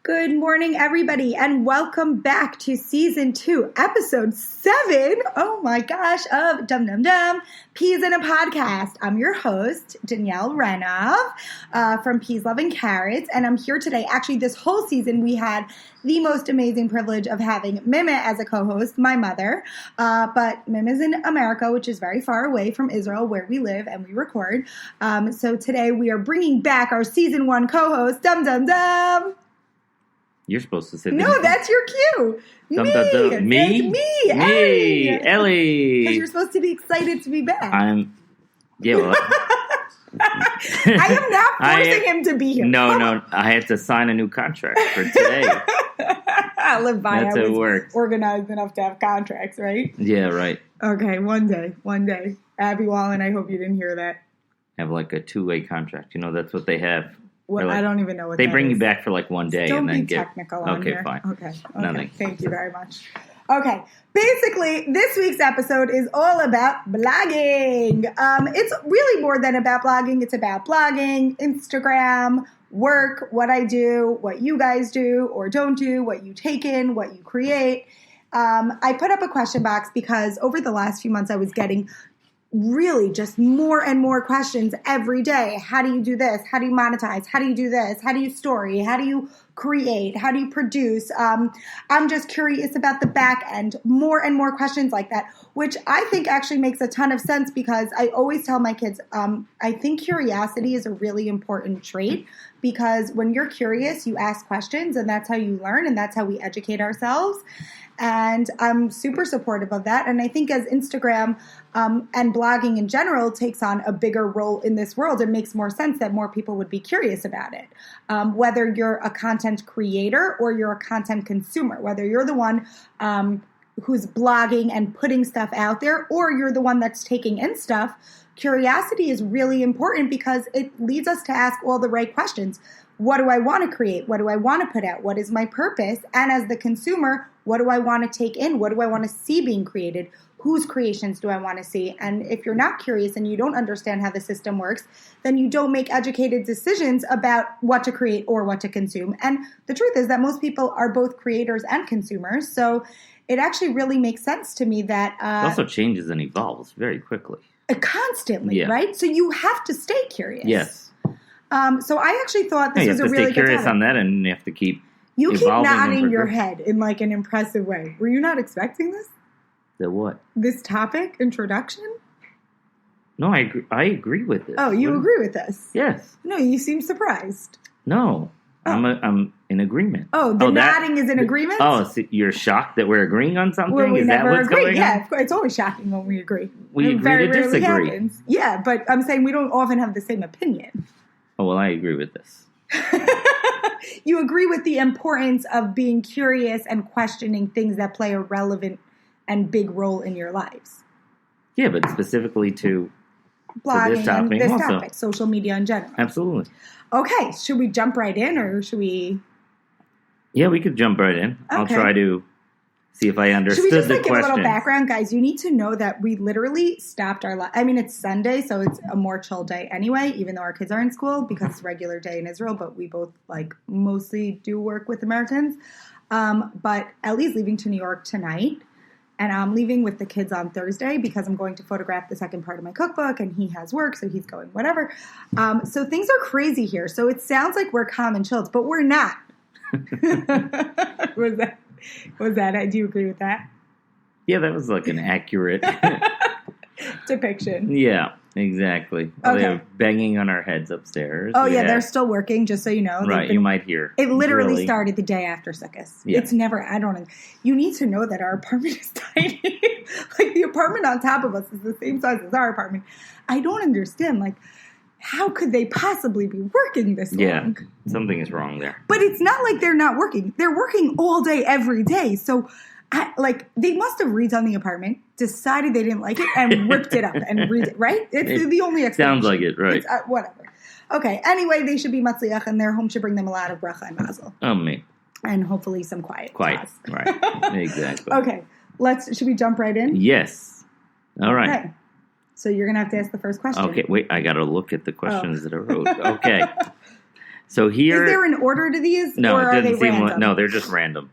Good morning, everybody, and welcome back to Season 2, Episode 7, oh my gosh, of Dum Dum Dum, Peas in a Podcast. I'm your host, Danielle Renov from Peaslovencarrots, and I'm here today. Actually, this whole season, we had the most amazing privilege of having Mime as a co-host, my mother, but Mime is in America, which is very far away from Israel, where we live and we record. So today, we are bringing back our Season 1 co-host, Dum Dum Dum. You're supposed to say no, that's your cue. Dum, dum, dum. Me, Ellie. Because you're supposed to be excited to be back. Well, I am not forcing him to be here. No. I had to sign a new contract for today. I live by. That's how it works. Organized enough to have contracts, right? Yeah, right. Okay, one day. Abby Wallen, I hope you didn't hear that. Have like a two-way contract. You know, that's what they have. Well, like, I don't even know what they that bring is. you back for like one day. Don't and then be technical on Okay, here. fine. Okay. Nothing. Thank you very much. Okay. Basically, this week's episode is all about blogging. It's really more than about blogging. It's about blogging, Instagram, work, what I do, what you guys do or don't do, what you take in, what you create. I put up a question box because over the last few months I was getting really just more and more questions every day. How do you do this? How do you monetize? How do you do this? How do you story? How do you create? How do you produce? I'm just curious about the back end. More and more questions like that, which I think actually makes a ton of sense because I always tell my kids, I think curiosity is a really important trait because when you're curious, you ask questions and that's how you learn and that's how we educate ourselves. And I'm super supportive of that. And I think as Instagram and blogging in general takes on a bigger role in this world, it makes more sense that more people would be curious about it. Whether you're a content creator or you're a content consumer, whether you're the one who's blogging and putting stuff out there or you're the one that's taking in stuff, curiosity is really important because it leads us to ask all the right questions. What do I want to create? What do I want to put out? What is my purpose? And as the consumer, what do I want to take in? What do I want to see being created? Whose creations do I want to see? And if you're not curious and you don't understand how the system works, then you don't make educated decisions about what to create or what to consume. And the truth is that most people are both creators and consumers. So it actually really makes sense to me that... it also changes and evolves very quickly. Constantly, right? So you have to stay curious. Yes. So I actually thought this was a really good You have to stay curious topic. on that and you have to keep You keep nodding your progress. head in like an impressive way. Were you not expecting this? The what? This topic, introduction? No, I agree with this. Oh, you agree with this? Yes. No, you seem surprised. No. Oh. I'm in agreement. Oh, nodding is in agreement? Oh, so you're shocked that we're agreeing on something? Well, is that what's going on? Yeah, of course. It's always shocking when we agree. We agree to disagree. Happens. Yeah, but I'm saying we don't often have the same opinion. Oh, well, I agree with this. You agree with the importance of being curious and questioning things that play a relevant and big role in your lives. Yeah, but specifically to blogging this topic, and this topic, social media in general. Absolutely. Okay, should we jump right in or should we? Yeah, we could jump right in. Okay. I'll try to see if I understood the question. Should we just give a little background, guys? You need to know that we literally stopped our I mean, it's Sunday, so it's a more chill day anyway, even though our kids are in school because it's a regular day in Israel, but we both mostly do work with Americans. But Ellie's leaving to New York tonight. And I'm leaving with the kids on Thursday because I'm going to photograph the second part of my cookbook and he has work, so he's going whatever. So things are crazy here. So it sounds like we're calm and chilled, but we're not. Was that? Do you agree with that? Yeah, that was like an accurate depiction. Yeah, exactly. Okay. They're banging on our heads upstairs. Oh, yeah, they're still working, just so you know. Right, you might hear. It literally started the day after Sukkot. Yeah. It's never, you need to know that our apartment is tiny. The apartment on top of us is the same size as our apartment. I don't understand, how could they possibly be working this long? Yeah, something is wrong there. But it's not like they're not working. They're working all day, every day. So, they must have redone the apartment, decided they didn't like it, and ripped it up and right? It's the only explanation. Sounds like it, right. Whatever. Okay, anyway, they should be matzliach, and their home should bring them a lot of bracha and mazel. Oh, me. And hopefully some quiet. Right. Exactly. Okay, should we jump right in? Yes. All right. Okay. So you're going to have to ask the first question. Okay, wait, I got to look at the questions that I wrote. Okay. So here... Is there an order to these? No, or it are doesn't they seem random? no, they're just random.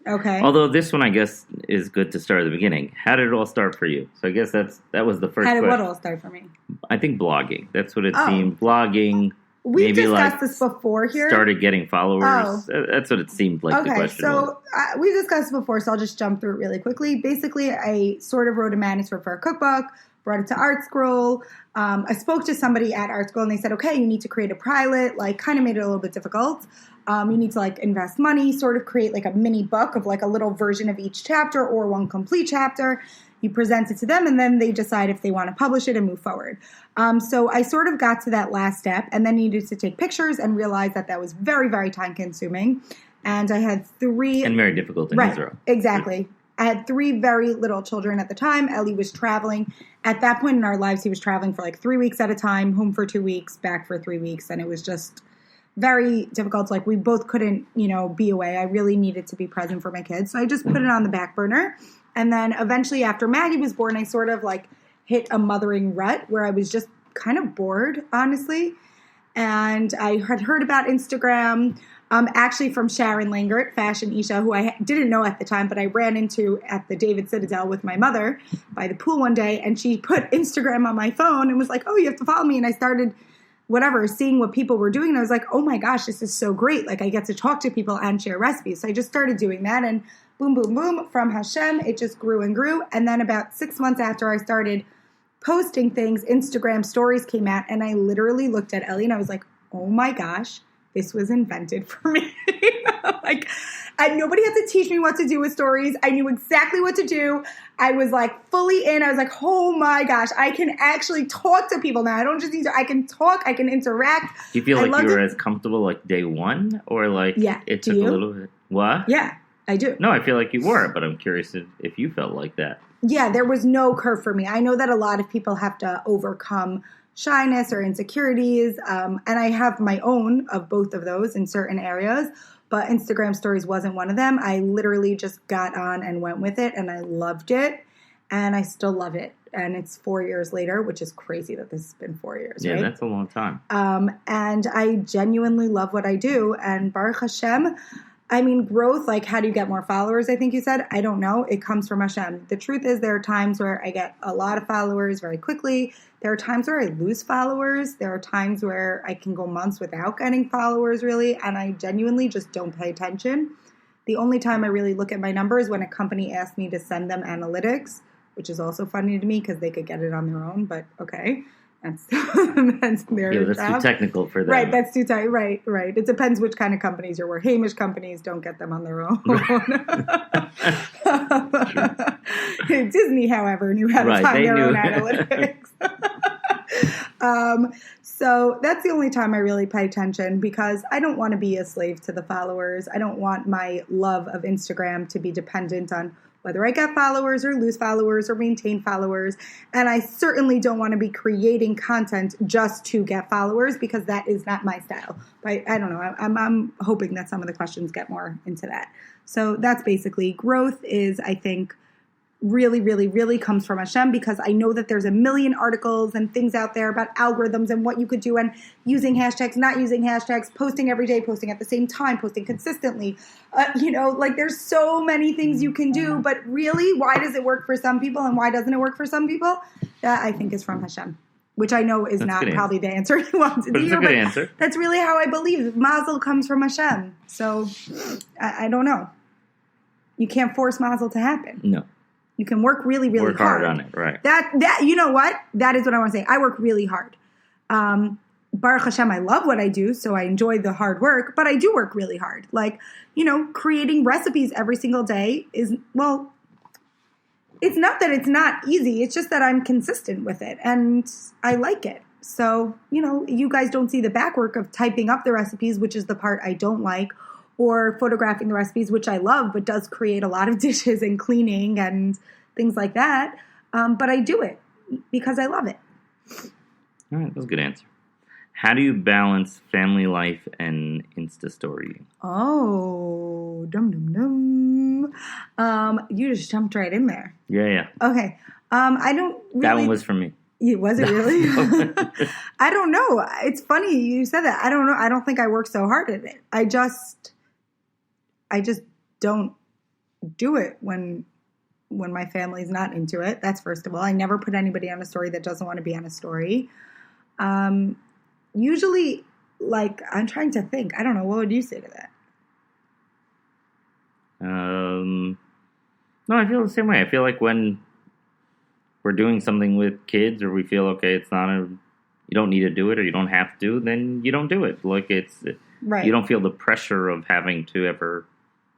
Okay. Although this one, I guess, is good to start at the beginning. How did it all start for you? So I guess that was the first question. How did what all start for me? I think blogging. That's what it seemed. Blogging. We maybe discussed this before here. Started getting followers. Oh. That's what it seemed like the question was. We discussed it before, so I'll just jump through it really quickly. Basically, I sort of wrote a manuscript for a cookbook, brought it to Art Scroll. I spoke to somebody at Art Scroll, and they said, okay, you need to create a pilot, like kind of made it a little bit difficult. You need to like invest money, sort of create like a mini book of like a little version of each chapter or one complete chapter. You present it to them, and then they decide if they want to publish it and move forward. So I sort of got to that last step and then needed to take pictures and realized that was very, very time consuming. And I had 3... And very difficult in Israel. Exactly. I had 3 very little children at the time. Ellie was traveling. At that point in our lives, he was traveling for like 3 weeks at a time, home for 2 weeks, back for 3 weeks. And it was just very difficult. Like we both couldn't, be away. I really needed to be present for my kids. So I just put it on the back burner. And then eventually after Maggie was born, I sort of like hit a mothering rut where I was just kind of bored, honestly. And I had heard about Instagram, actually from Sharon Langert, Fashion Isha, who I didn't know at the time, but I ran into at the David Citadel with my mother by the pool one day. And she put Instagram on my phone and was like, oh, you have to follow me. And I started seeing what people were doing. And I was like, oh my gosh, this is so great. Like I get to talk to people and share recipes. So I just started doing that, and boom, boom, boom, from Hashem, it just grew and grew. And then about 6 months after I started posting things, Instagram stories came out, and I literally looked at Ellie and I was like, oh my gosh, this was invented for me. Nobody had to teach me what to do with stories. I knew exactly what to do. I was like fully in. I was like, oh my gosh, I can actually talk to people now. I don't just need to, I can talk, I can interact. Do you feel like you were as comfortable like day one, or like it took a little bit? What? Yeah, I do. No, I feel like you were, but I'm curious if you felt like that. Yeah, there was no curve for me. I know that a lot of people have to overcome shyness or insecurities, and I have my own of both of those in certain areas, but Instagram stories wasn't one of them. I literally just got on and went with it, and I loved it, and I still love it. And it's 4 years later, which is crazy that this has been 4 years, right? Yeah, that's a long time. And I genuinely love what I do, and Baruch Hashem, I mean, growth, like how do you get more followers, I think you said? I don't know. It comes from Hashem. The truth is there are times where I get a lot of followers very quickly. There are times where I lose followers. There are times where I can go months without getting followers, really, and I genuinely just don't pay attention. The only time I really look at my numbers when a company asks me to send them analytics, which is also funny to me because they could get it on their own, but okay. That's their job. That's too technical for them. Right, that's too tight. Right. It depends which kind of companies you're with. Hamish companies don't get them on their own. Disney, however, knew how to find their own analytics. So that's the only time I really pay attention because I don't want to be a slave to the followers. I don't want my love of Instagram to be dependent on whether I get followers or lose followers or maintain followers. And I certainly don't want to be creating content just to get followers because that is not my style. But I don't know. I'm hoping that some of the questions get more into that. So that's basically growth is, I think, really, really, really comes from Hashem because I know that there's a million articles and things out there about algorithms and what you could do and using hashtags, not using hashtags, posting every day, posting at the same time, posting consistently. There's so many things you can do, but really, why does it work for some people and why doesn't it work for some people? That I think is from Hashem, which I know is not probably the answer you wanted to hear, but answer. That's really how I believe. Mazel comes from Hashem. So I don't know. You can't force mazel to happen. No. You can work really, really work hard on it, right? That you know what? That is what I want to say. I work really hard. Baruch Hashem, I love what I do, so I enjoy the hard work, but I do work really hard. Like, creating recipes every single day is, well, it's not that it's not easy. It's just that I'm consistent with it, and I like it. So, you guys don't see the back work of typing up the recipes, which is the part I don't like, or photographing the recipes, which I love, but does create a lot of dishes and cleaning and things like that. But I do it because I love it. All right, that was a good answer. How do you balance family life and Insta story? Oh, You just jumped right in there. Yeah. Okay. I don't really... That one was for me. Was it really? I don't know. It's funny you said that. I don't know. I don't think I work so hard at it. I just don't do it when my family's not into it. That's first of all. I never put anybody on a story that doesn't want to be on a story. Usually, like, I'm trying to think. I don't know. What would you say to that? No, I feel the same way. I feel like when we're doing something with kids, or we feel okay, it's not you don't need to do it, or you don't have to, then you don't do it. Like right. You don't feel the pressure of having to ever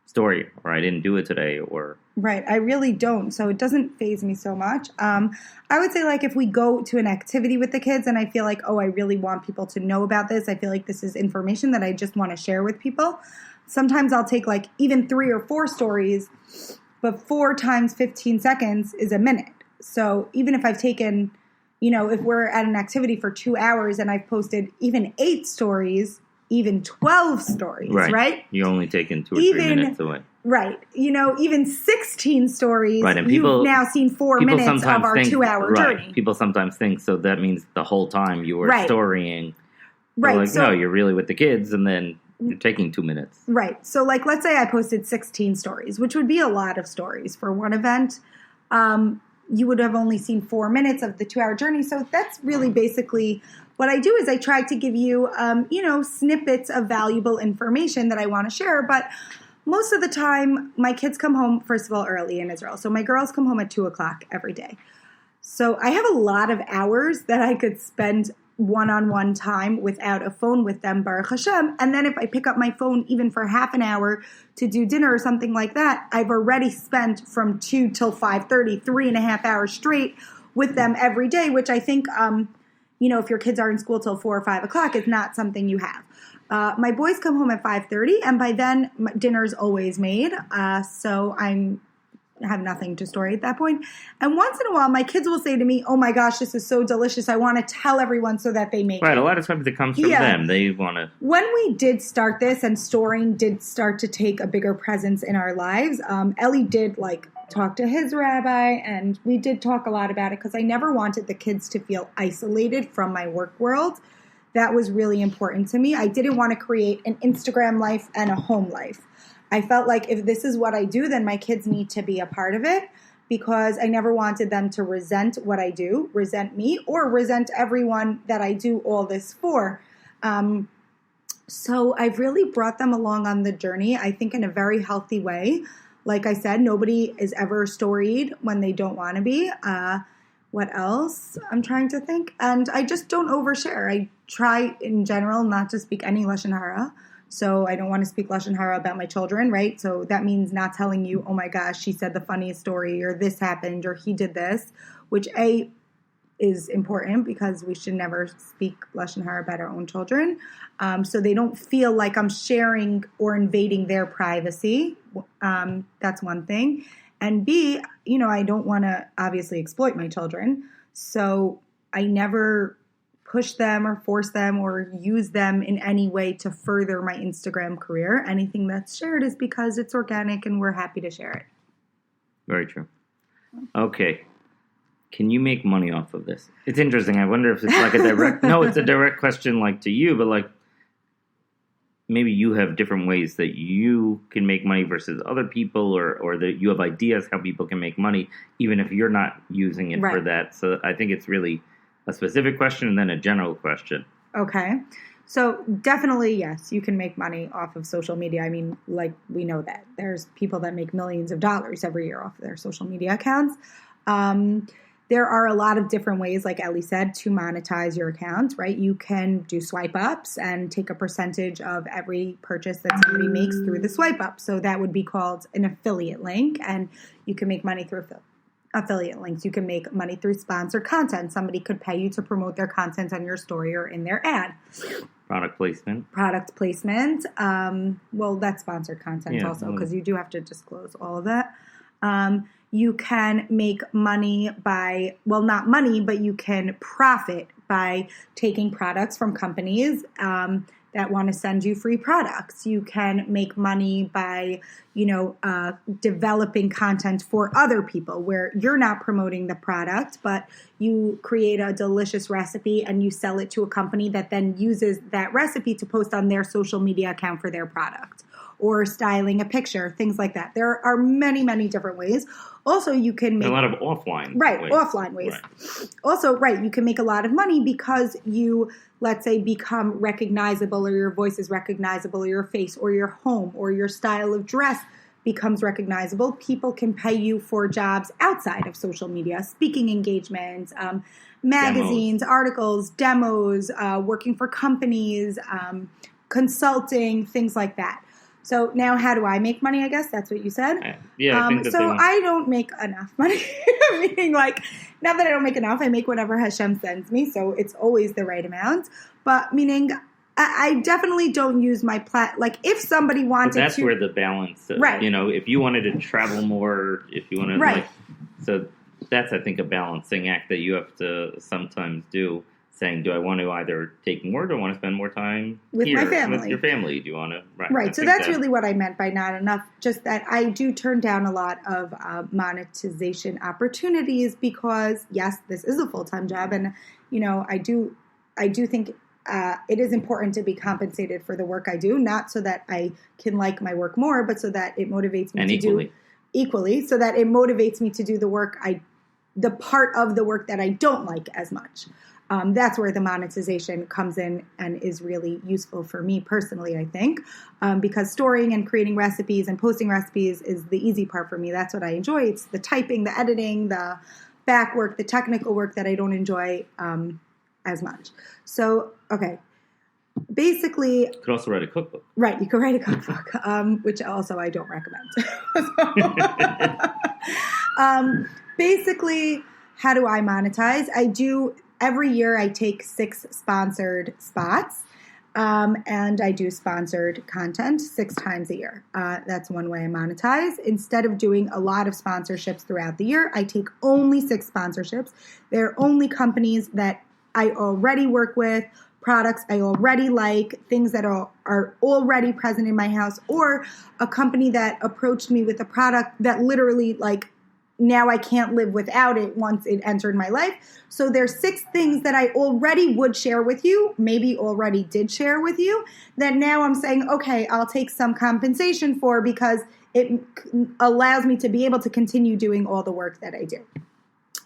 story, or I didn't do it today, or right. I really don't. So it doesn't faze me so much. I would say, like, if we go to an activity with the kids and I feel like, oh, I really want people to know about this. I feel like this is information that I just want to share with people. Sometimes I'll take like even 3 or 4 stories, but 4 times 15 seconds is a minute. So even if I've taken, if we're at an activity for 2 hours and I've posted even 8 stories, even 12 stories, right? You're only taking 2 or 3 minutes away. Right. Even 16 stories, right. And you've now seen 4 minutes of our 2-hour journey. People sometimes think, so that means the whole time you were storying. Right. Like, no, you're really with the kids, and then you're taking 2 minutes. Right. So, like, let's say I posted 16 stories, which would be a lot of stories for one event. You would have only seen 4 minutes of the 2-hour journey. So that's really basically what I do is I try to give you, snippets of valuable information that I want to share. But most of the time, my kids come home, first of all, early in Israel. So my girls come home at 2 o'clock every day. So I have a lot of hours that I could spend one-on-one time without a phone with them, Baruch Hashem. And then if I pick up my phone even for half an hour to do dinner or something like that, I've already spent from 2 till 5:30, 3.5 hours straight with them every day, which I think, if your kids are in school till 4 or 5 o'clock, it's not something you have. My boys come home at 5:30, and by then dinner's always made. So I have nothing to story at that point. And once in a while, my kids will say to me, oh my gosh, this is so delicious. I want to tell everyone so that they make it. Right, a lot of times it comes from them. They want to. When we did start this and storing did start to take a bigger presence in our lives, Ellie did talk to his rabbi, and we did talk a lot about it because I never wanted the kids to feel isolated from my work world. That was really important to me. I didn't want to create an Instagram life and a home life. I felt like if this is what I do, then my kids need to be a part of it because I never wanted them to resent what I do, resent me, or resent everyone that I do all this for. So I've really brought them along on the journey, I think, in a very healthy way. Like I said, nobody is ever storied when they don't want to be. What else? I'm trying to think. And I just don't overshare. I try in general not to speak any Lashon Hara. So I don't want to speak Lashon Hara about my children, right? So that means not telling you, oh my gosh, she said the funniest story, or this happened, or he did this, which is important because we should never speak Lashon Hara about our own children. So they don't feel like I'm sharing or invading their privacy. That's one thing. And B, I don't want to obviously exploit my children. So I never push them or force them or use them in any way to further my Instagram career. Anything that's shared is because it's organic and we're happy to share it. Very true. Okay. Can you make money off of this? It's interesting. I wonder if it's like a direct... No, it's a direct question to you, but maybe you have different ways that you can make money versus other people, or that you have ideas how people can make money, even if you're not using it for that. So I think it's really a specific question and then a general question. Okay. So definitely, yes, you can make money off of social media. I mean, we know that. There's people that make millions of dollars every year off of their social media accounts. There are a lot of different ways, like Ellie said, to monetize your account, right? You can do swipe ups and take a percentage of every purchase that somebody makes through the swipe up. So that would be called an affiliate link, and you can make money through affiliate links. You can make money through sponsored content. Somebody could pay you to promote their content on your story or in their ad. Product placement. Well, that's sponsored content also, because you do have to disclose all of that. You can make money not money, but you can profit by taking products from companies that want to send you free products. You can make money by, developing content for other people where you're not promoting the product, but you create a delicious recipe and you sell it to a company that then uses that recipe to post on their social media account for their product, or styling a picture, things like that. There are many, many different ways. Also, you can make a lot of offline ways. Offline ways. Right. Also, you can make a lot of money because you, let's say, become recognizable, or your voice is recognizable, or your face, or your home, or your style of dress becomes recognizable. People can pay you for jobs outside of social media, speaking engagements, magazines, articles, demos, working for companies, consulting, things like that. So now how do I make money, I guess? That's what you said? Yeah, I think that I don't make enough money. Meaning, not that I don't make enough, I make whatever Hashem sends me, so it's always the right amount. But meaning, I definitely don't use my if somebody wanted to... That's where the balance... Right. If you wanted to travel more, if you wanted... Right. So that's, I think, a balancing act that you have to sometimes do. Saying, do I want to either take more? Do I want to spend more time with my family? With your family? Do you want to? Right. So that's really what I meant by not enough. Just that I do turn down a lot of monetization opportunities because, yes, this is a full-time job, and I do think it is important to be compensated for the work I do, not so that I can like my work more, but so that it motivates me do equally, so that it motivates me to do the part of the work that I don't like as much. That's where the monetization comes in and is really useful for me personally, I think, because storing and creating recipes and posting recipes is the easy part for me. That's what I enjoy. It's the typing, the editing, the back work, the technical work that I don't enjoy as much. So, okay. Basically... You could also write a cookbook. Right, you could write a cookbook, which also I don't recommend. Basically, how do I monetize? Every year I take 6 sponsored spots, and I do sponsored content 6 times a year. That's one way I monetize. Instead of doing a lot of sponsorships throughout the year, I take only 6 sponsorships. They're only companies that I already work with, products I already like, things that are already present in my house, or a company that approached me with a product that literally now I can't live without it once it entered my life. So there's 6 things that I already would share with you, maybe already did share with you, that now I'm saying, okay, I'll take some compensation for because it allows me to be able to continue doing all the work that I do.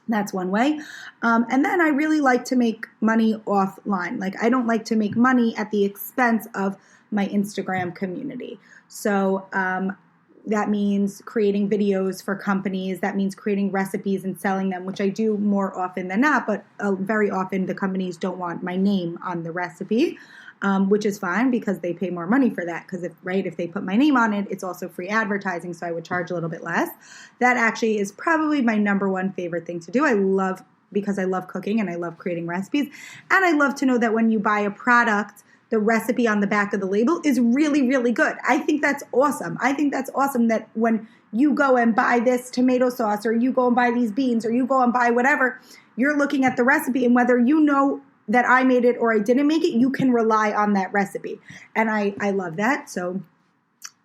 That's one way. And then I really like to make money offline. I don't like to make money at the expense of my Instagram community. So, that means creating videos for companies. That means creating recipes and selling them, which I do more often than not. But very often the companies don't want my name on the recipe, which is fine because they pay more money for that. Because if they put my name on it, it's also free advertising, so I would charge a little bit less. That actually is probably my number one favorite thing to do. Because I love cooking and I love creating recipes. And I love to know that when you buy a product, the recipe on the back of the label is really, really good. I think that's awesome. I think that's awesome that when you go and buy this tomato sauce, or you go and buy these beans, or you go and buy whatever, you're looking at the recipe, and whether you know that I made it or I didn't make it, you can rely on that recipe. And I love that. So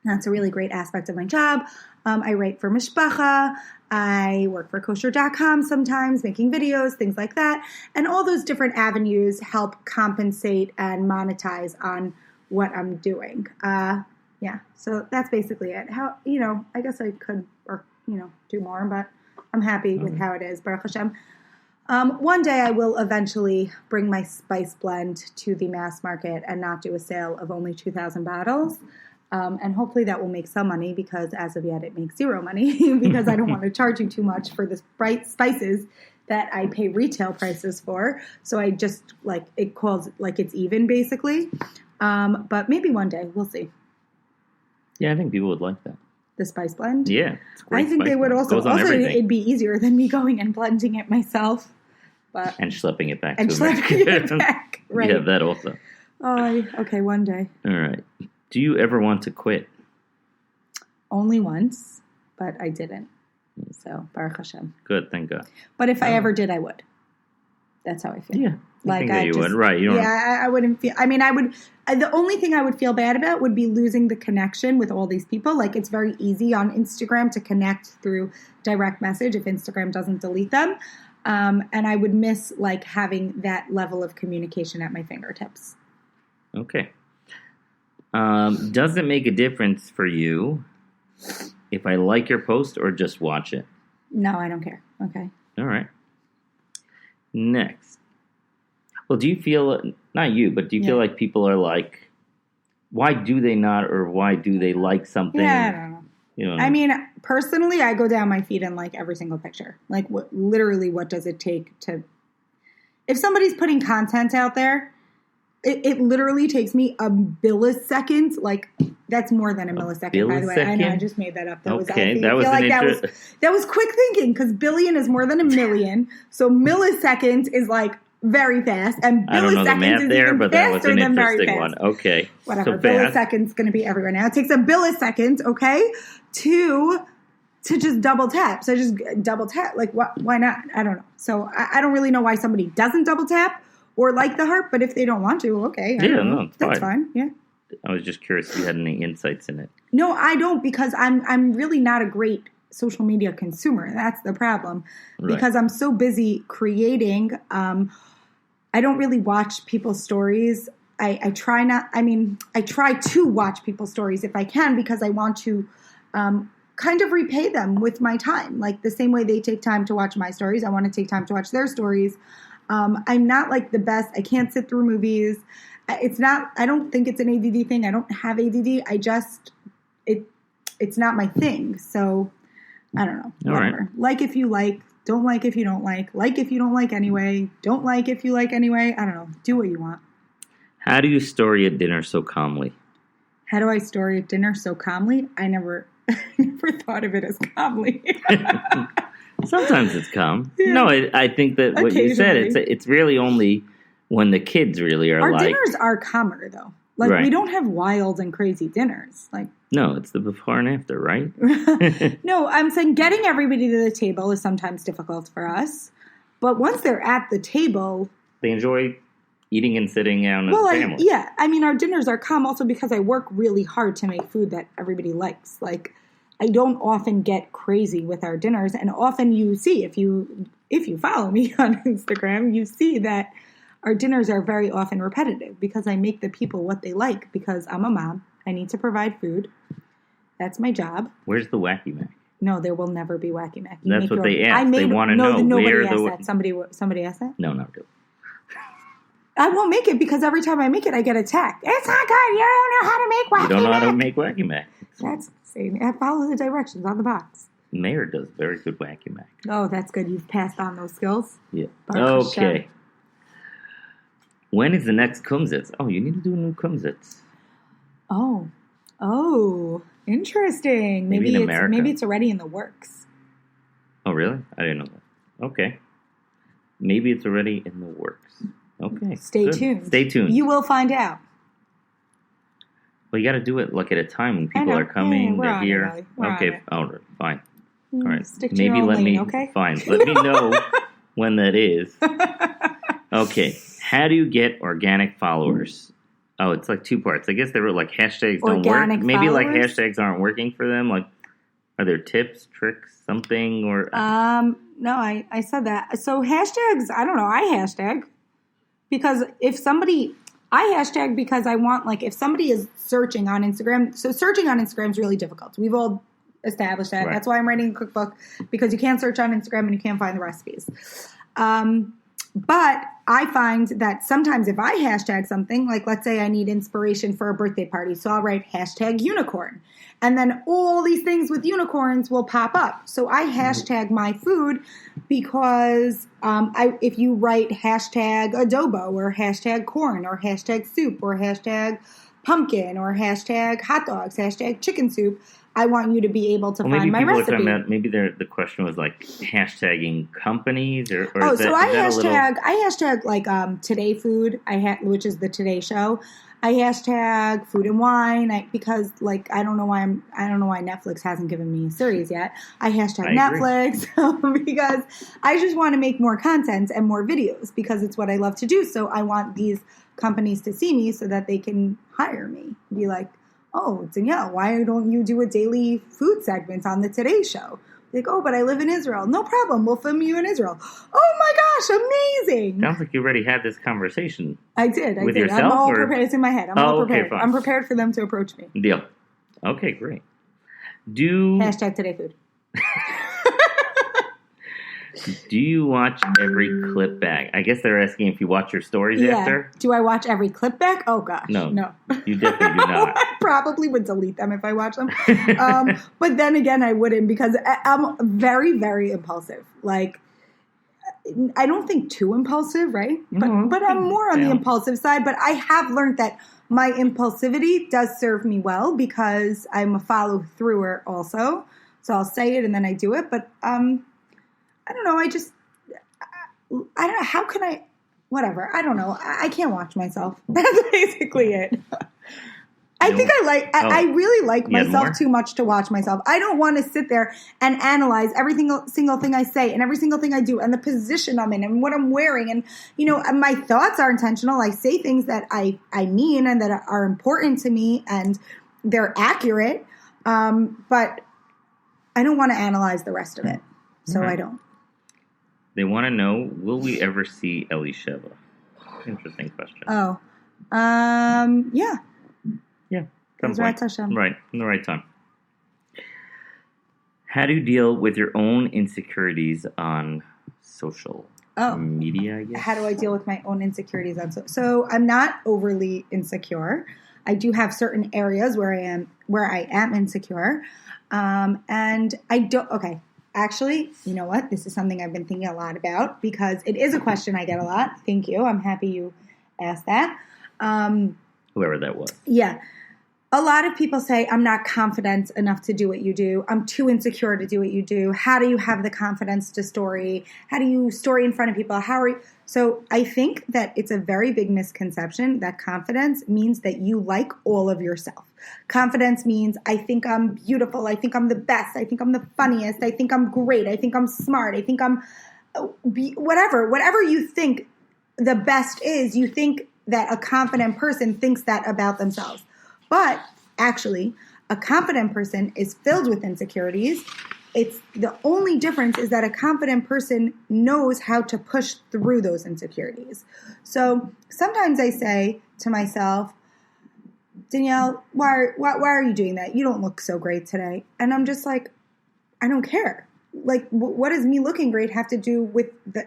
that's a really great aspect of my job. I write for Mishpacha. I work for kosher.com sometimes, making videos, things like that. And all those different avenues help compensate and monetize on what I'm doing. So that's basically it. I guess I could do more, but I'm happy with how it is, Baruch Hashem. One day I will eventually bring my spice blend to the mass market and not do a sale of only 2,000 bottles. And hopefully that will make some money, because as of yet it makes 0 money because I don't want to charge you too much for the spices that I pay retail prices for. So I just it calls it's even basically. But maybe one day, we'll see. Yeah, I think people would like that. The spice blend? Yeah. I think they would also. Also, it'd be easier than me going and blending it myself. And schlepping it back to America. Right. Yeah, that also. Oh, okay, one day. All right. Do you ever want to quit? Only once, but I didn't. So, Baruch Hashem. Good, thank God. But if I ever did, I would. That's how I feel. Yeah. I think that you just, would. Right. You don't yeah, I wouldn't feel. I mean, I would. The only thing I would feel bad about would be losing the connection with all these people. Like, it's very easy on Instagram to connect through direct message if Instagram doesn't delete them. And I would miss, like, having that level of communication at my fingertips. Okay. Does it make a difference for you if I like your post or just watch it? No, I don't care. Okay. All right. Next. Well, do you feel, not you, but do you feel like people are like, why do they not, or why do they like something? Yeah, I don't know. You know, I mean, personally, I go down my feed and like every single picture. Like, literally, what does it take to... If somebody's putting content out there, it literally takes me a millisecond. Like, that's more than a millisecond, by the way. I know, I just made that up. That was quick thinking, because billion is more than a million. So millisecond is like very fast, and I don't know the math is there, even but that was faster an than very interesting fast. one. Okay. Whatever. So Millisecond's going to be everywhere now. It takes a millisecond, okay, to just double tap. So just double tap. Like, why not? I don't know. So I don't really know why somebody doesn't double tap or like the heart, but if they don't want to, okay. That's fine. Yeah. I was just curious if you had any insights in it. No, I don't, because I'm really not a great social media consumer. That's the problem. Right. Because I'm so busy creating. I don't really watch people's stories. I try to watch people's stories if I can, because I want to kind of repay them with my time. Like, the same way they take time to watch my stories, I want to take time to watch their stories. I'm not like the best. I can't sit through movies. I don't think it's an ADD thing. I don't have ADD. It's not my thing. So I don't know. Whatever. Right. Like if you like, don't like if you don't like if you don't like anyway, don't like if you like anyway. I don't know. Do what you want. How do you story a dinner so calmly? How do I story a dinner so calmly? I never thought of it as calmly. Sometimes it's calm. Yeah. No, I think that what you said, it's really only when the kids really are Our like... dinners are calmer, though. Like, right. We don't have wild and crazy dinners. Like, no, it's the before and after, right? No, I'm saying getting everybody to the table is sometimes difficult for us. But once they're at the table... They enjoy eating and sitting down as a family. Yeah. I mean, our dinners are calm also because I work really hard to make food that everybody likes. Like, I don't often get crazy with our dinners. And often you see, if you follow me on Instagram, you see that our dinners are very often repetitive because I make the people what they like, because I'm a mom. I need to provide food. That's my job. Where's the Wacky Mac? No, there will never be Wacky Mac. That's what they asked. They want to know where that. Somebody asked that? No, not really. I won't make it because every time I make it, I get attacked. It's not good. You don't know how to make Wacky Mac. You don't know how to make Wacky Mac. That's insane. I follow the directions on the box. Mayor does very good Wacky Mac. Oh, that's good. You've passed on those skills. Yeah. Okay. When is the next Kumsitz? Oh, you need to do a new Kumsitz. Oh, interesting. Maybe it's already in the works. Oh, really? I didn't know that. Okay. Maybe it's already in the works. Okay. Stay tuned. Stay tuned. You will find out. Well, you got to do it like at a time when people are coming. They're here. Okay. All right. Fine. All right. Stick to your own lane, okay? Fine. Let me know when that is. Okay. How do you get organic followers? Oh, it's like two parts. I guess they were like hashtags don't work. Maybe followers? Like hashtags aren't working for them. Like, are there tips, tricks, something, or? No, I said that. So hashtags, I don't know. I hashtag because I hashtag because I want, like, if somebody is searching on Instagram. So searching on Instagram is really difficult. We've all established that. Right. That's why I'm writing a cookbook, because you can't search on Instagram and you can't find the recipes. But I find that sometimes if I hashtag something, like let's say I need inspiration for a birthday party, so I'll write hashtag unicorn. And then all these things with unicorns will pop up. So I hashtag my food because if you write hashtag adobo or hashtag corn or hashtag soup or hashtag pumpkin or hashtag hot dogs, hashtag chicken soup, I want you to be able to find my recipe. Maybe the question was like hashtagging companies or I hashtag like Today Food, which is the Today Show. I hashtag food and wine because like I don't know why Netflix hasn't given me a series yet. I hashtag Netflix because I just want to make more content and more videos because it's what I love to do. So I want these companies to see me so that they can hire me. Be like, oh, Danielle, why don't you do a daily food segment on the Today Show? Like, oh, but I live in Israel. No problem. We'll film you in Israel. Oh, my gosh. Amazing. Sounds like you already had this conversation. I did. With yourself? I'm all prepared. It's in my head. I'm all prepared. Okay, fine. I'm prepared for them to approach me. Deal. Okay, great. Hashtag Today Food. Do you watch every clip back? I guess they're asking if you watch your stories after. Do I watch every clip back? Oh, gosh. No. You definitely do not. I probably would delete them if I watch them. But then again, I wouldn't because I'm very, very impulsive. Like, I don't think too impulsive, right? But I'm more on the impulsive side. But I have learned that my impulsivity does serve me well because I'm a follow-througher also. So I'll say it and then I do it. But I don't know. I don't know. How can I? Whatever. I don't know. I can't watch myself. That's basically it. I think I really like myself too much to watch myself. I don't want to sit there and analyze every single thing I say and every single thing I do and the position I'm in and what I'm wearing. And, my thoughts are intentional. I say things that I mean and that are important to me and they're accurate. But I don't want to analyze the rest of it. So I don't. They want to know, will we ever see Elisheva? Interesting question. Oh. Yeah. Yeah. Right, in the right time. How do you deal with your own insecurities on social media, I guess? How do I deal with my own insecurities on So I'm not overly insecure. I do have certain areas where I am insecure. And I don't, okay. Actually, you know what? This is something I've been thinking a lot about because it is a question I get a lot. Thank you. I'm happy you asked that. Whoever that was. Yeah. A lot of people say, I'm not confident enough to do what you do. I'm too insecure to do what you do. How do you have the confidence to story? How do you story in front of people? So I think that it's a very big misconception that confidence means that you like all of yourself. Confidence means I think I'm beautiful. I think I'm the best. I think I'm the funniest. I think I'm great. I think I'm smart. I think I'm whatever you think the best is, you think that a confident person thinks that about themselves. But actually, a confident person is filled with insecurities. It's the only difference is that a confident person knows how to push through those insecurities. So sometimes I say to myself, Danielle, why are you doing that? You don't look so great today. And I'm just like, I don't care. Like, what does me looking great have to do with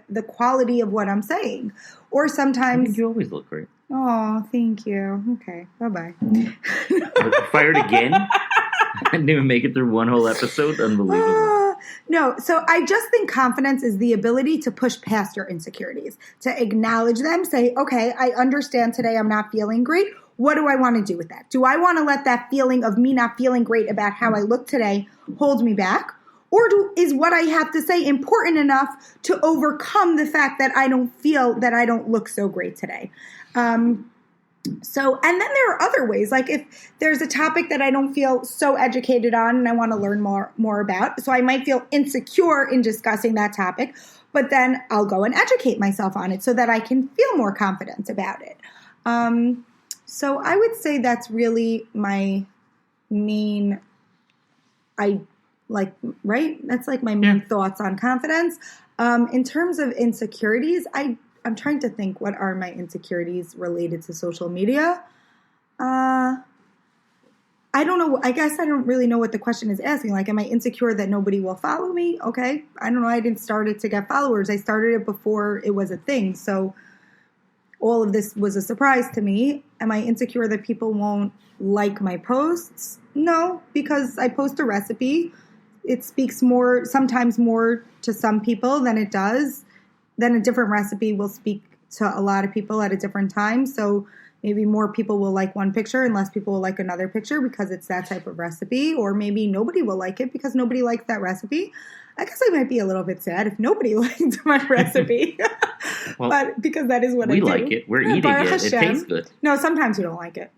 the quality of what I'm saying? Or sometimes... I think you always look great. Oh, thank you. Okay, bye-bye. Fired again? I didn't even make it through one whole episode? Unbelievable. No, so I just think confidence is the ability to push past your insecurities, to acknowledge them, say, okay, I understand today I'm not feeling great. What do I want to do with that? Do I want to let that feeling of me not feeling great about how I look today hold me back? Or is what I have to say important enough to overcome the fact that I don't feel that I don't look so great today? And then there are other ways, like if there's a topic that I don't feel so educated on and I want to learn more about, so I might feel insecure in discussing that topic, but then I'll go and educate myself on it so that I can feel more confident about it. So I would say that's really my main, that's like my main thoughts on confidence. In terms of insecurities, I'm trying to think, what are my insecurities related to social media? I don't know. I guess I don't really know what the question is asking. Like, am I insecure that nobody will follow me? Okay. I don't know. I didn't start it to get followers. I started it before it was a thing. So all of this was a surprise to me. Am I insecure that people won't like my posts? No, because I post a recipe. It speaks sometimes more to some people than it does. Then a different recipe will speak to a lot of people at a different time. So maybe more people will like one picture and less people will like another picture because it's that type of recipe. Or maybe nobody will like it because nobody likes that recipe. I guess I might be a little bit sad if nobody liked my recipe. Well, but because that is what I do. We like it. We're eating it. It tastes good. No, sometimes we don't like it.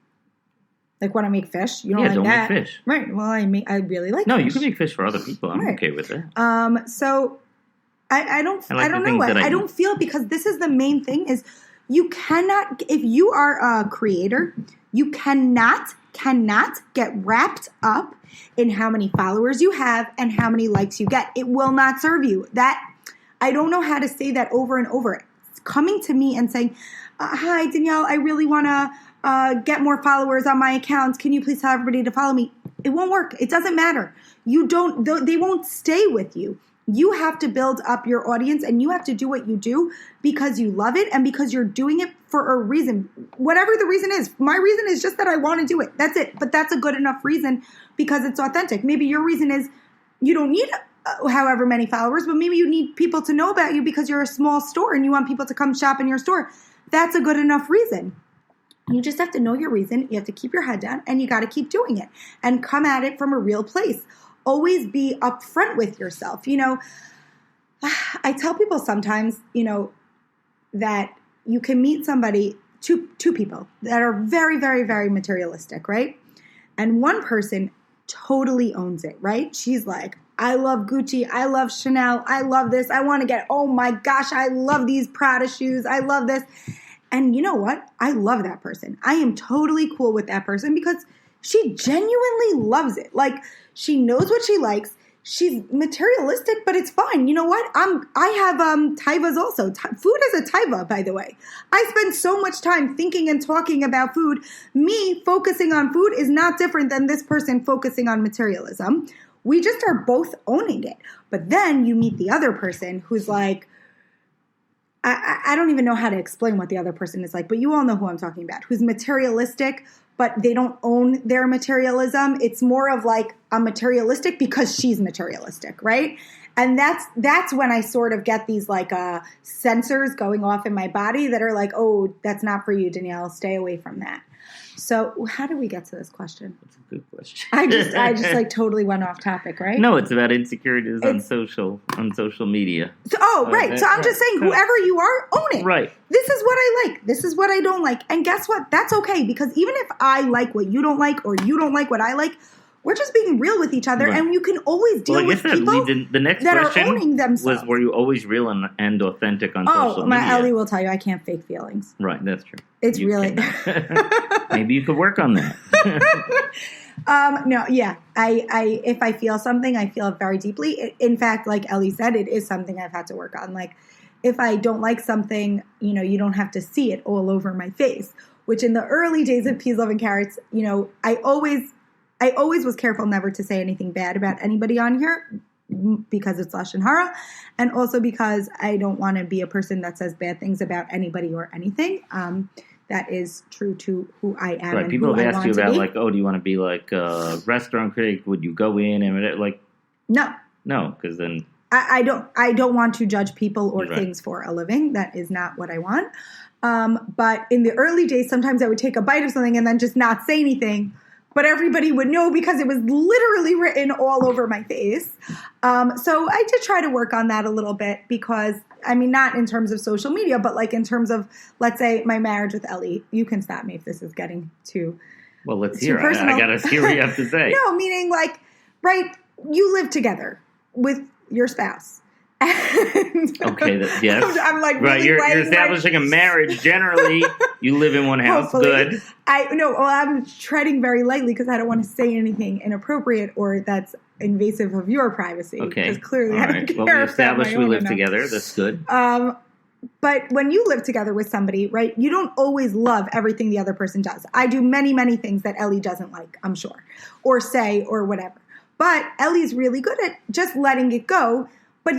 Like when I make fish, you don't like don't that. Make fish. Right. Well, I really like No, fish. you can make fish for other people. I'm right. okay with that. So I don't know. I don't feel, because this is the main thing, is you cannot, if you are a creator, you cannot get wrapped up in how many followers you have and how many likes you get. It will not serve you. That, I don't know how to say that over and over. It's coming to me and saying, hi, Danielle, I really want to get more followers on my accounts. Can you please tell everybody to follow me? It won't work. It doesn't matter. They won't stay with you. You have to build up your audience, and you have to do what you do because you love it and because you're doing it for a reason. Whatever the reason is. My reason is just that I want to do it. That's it. But that's a good enough reason because it's authentic. Maybe your reason is you don't need however many followers, but maybe you need people to know about you because you're a small store and you want people to come shop in your store. That's a good enough reason. You just have to know your reason. You have to keep your head down, and you got to keep doing it and come at it from a real place. Always be upfront with yourself. You know, I tell people sometimes, you know, that you can meet somebody, two people that are very, very, very materialistic, right? And one person totally owns it, right? She's like, I love Gucci. I love Chanel. I love this. I want to get, oh my gosh, I love these Prada shoes. I love this. And you know what? I love that person. I am totally cool with that person because she genuinely loves it. Like, she knows what she likes. She's materialistic, but it's fine. You know what? I have taivas also. Food is a taiva, by the way. I spend so much time thinking and talking about food. Me focusing on food is not different than this person focusing on materialism. We just are both owning it. But then you meet the other person who's like, I don't even know how to explain what the other person is like, but you all know who I'm talking about, who's materialistic, but they don't own their materialism. It's more of like, I'm materialistic because she's materialistic, right? And that's when I sort of get these like sensors going off in my body that are like, oh, that's not for you, Danielle. Stay away from that. So how did we get to this question? That's a good question. I just like totally went off topic, right? No, it's about insecurities on social media. So, right. So I'm just saying, whoever you are, own it. Right. This is what I like. This is what I don't like. And guess what? That's okay, because even if I like what you don't like or you don't like what I like, we're just being real with each other, and you can always deal with people the next that question are owning themselves. Was, were you always real and authentic on social media? My Ellie will tell you I can't fake feelings. Right, that's true. It's you really... Maybe you could work on that. No, yeah. I if I feel something, I feel it very deeply. In fact, like Ellie said, it is something I've had to work on. Like, if I don't like something, you know, you don't have to see it all over my face, which in the early days of Peas, Love, and Carrots, you know, I always was careful never to say anything bad about anybody on here because it's Lashon Hara, and also because I don't want to be a person that says bad things about anybody or anything. That is true to who I am. Right. And People who have I asked want you to about be. like, oh, do you want to be like a restaurant critic? Would you go in and like? No, because then I don't want to judge people or right. things for a living. That is not what I want. But in the early days, sometimes I would take a bite of something and then just not say anything. But everybody would know because it was literally written all over my face. So I did try to work on that a little bit because, I mean, not in terms of social media, but like in terms of, let's say, my marriage with Ellie. You can stop me if this is getting too well, let's too hear personal. I got to hear what you have to say. No, meaning like, right, you live together with your spouse. Okay, yes. I'm like, right. really You're establishing a marriage. Generally, you live in one house. Hopefully. Good. I'm treading very lightly because I don't want to say anything inappropriate or that's invasive of your privacy. Okay. Because clearly, all I don't right. care Well, we if established we live together. That's good. But when you live together with somebody, right, you don't always love everything the other person does. I do many, many things that Ellie doesn't like, I'm sure, or say or whatever. But Ellie's really good at just letting it go. But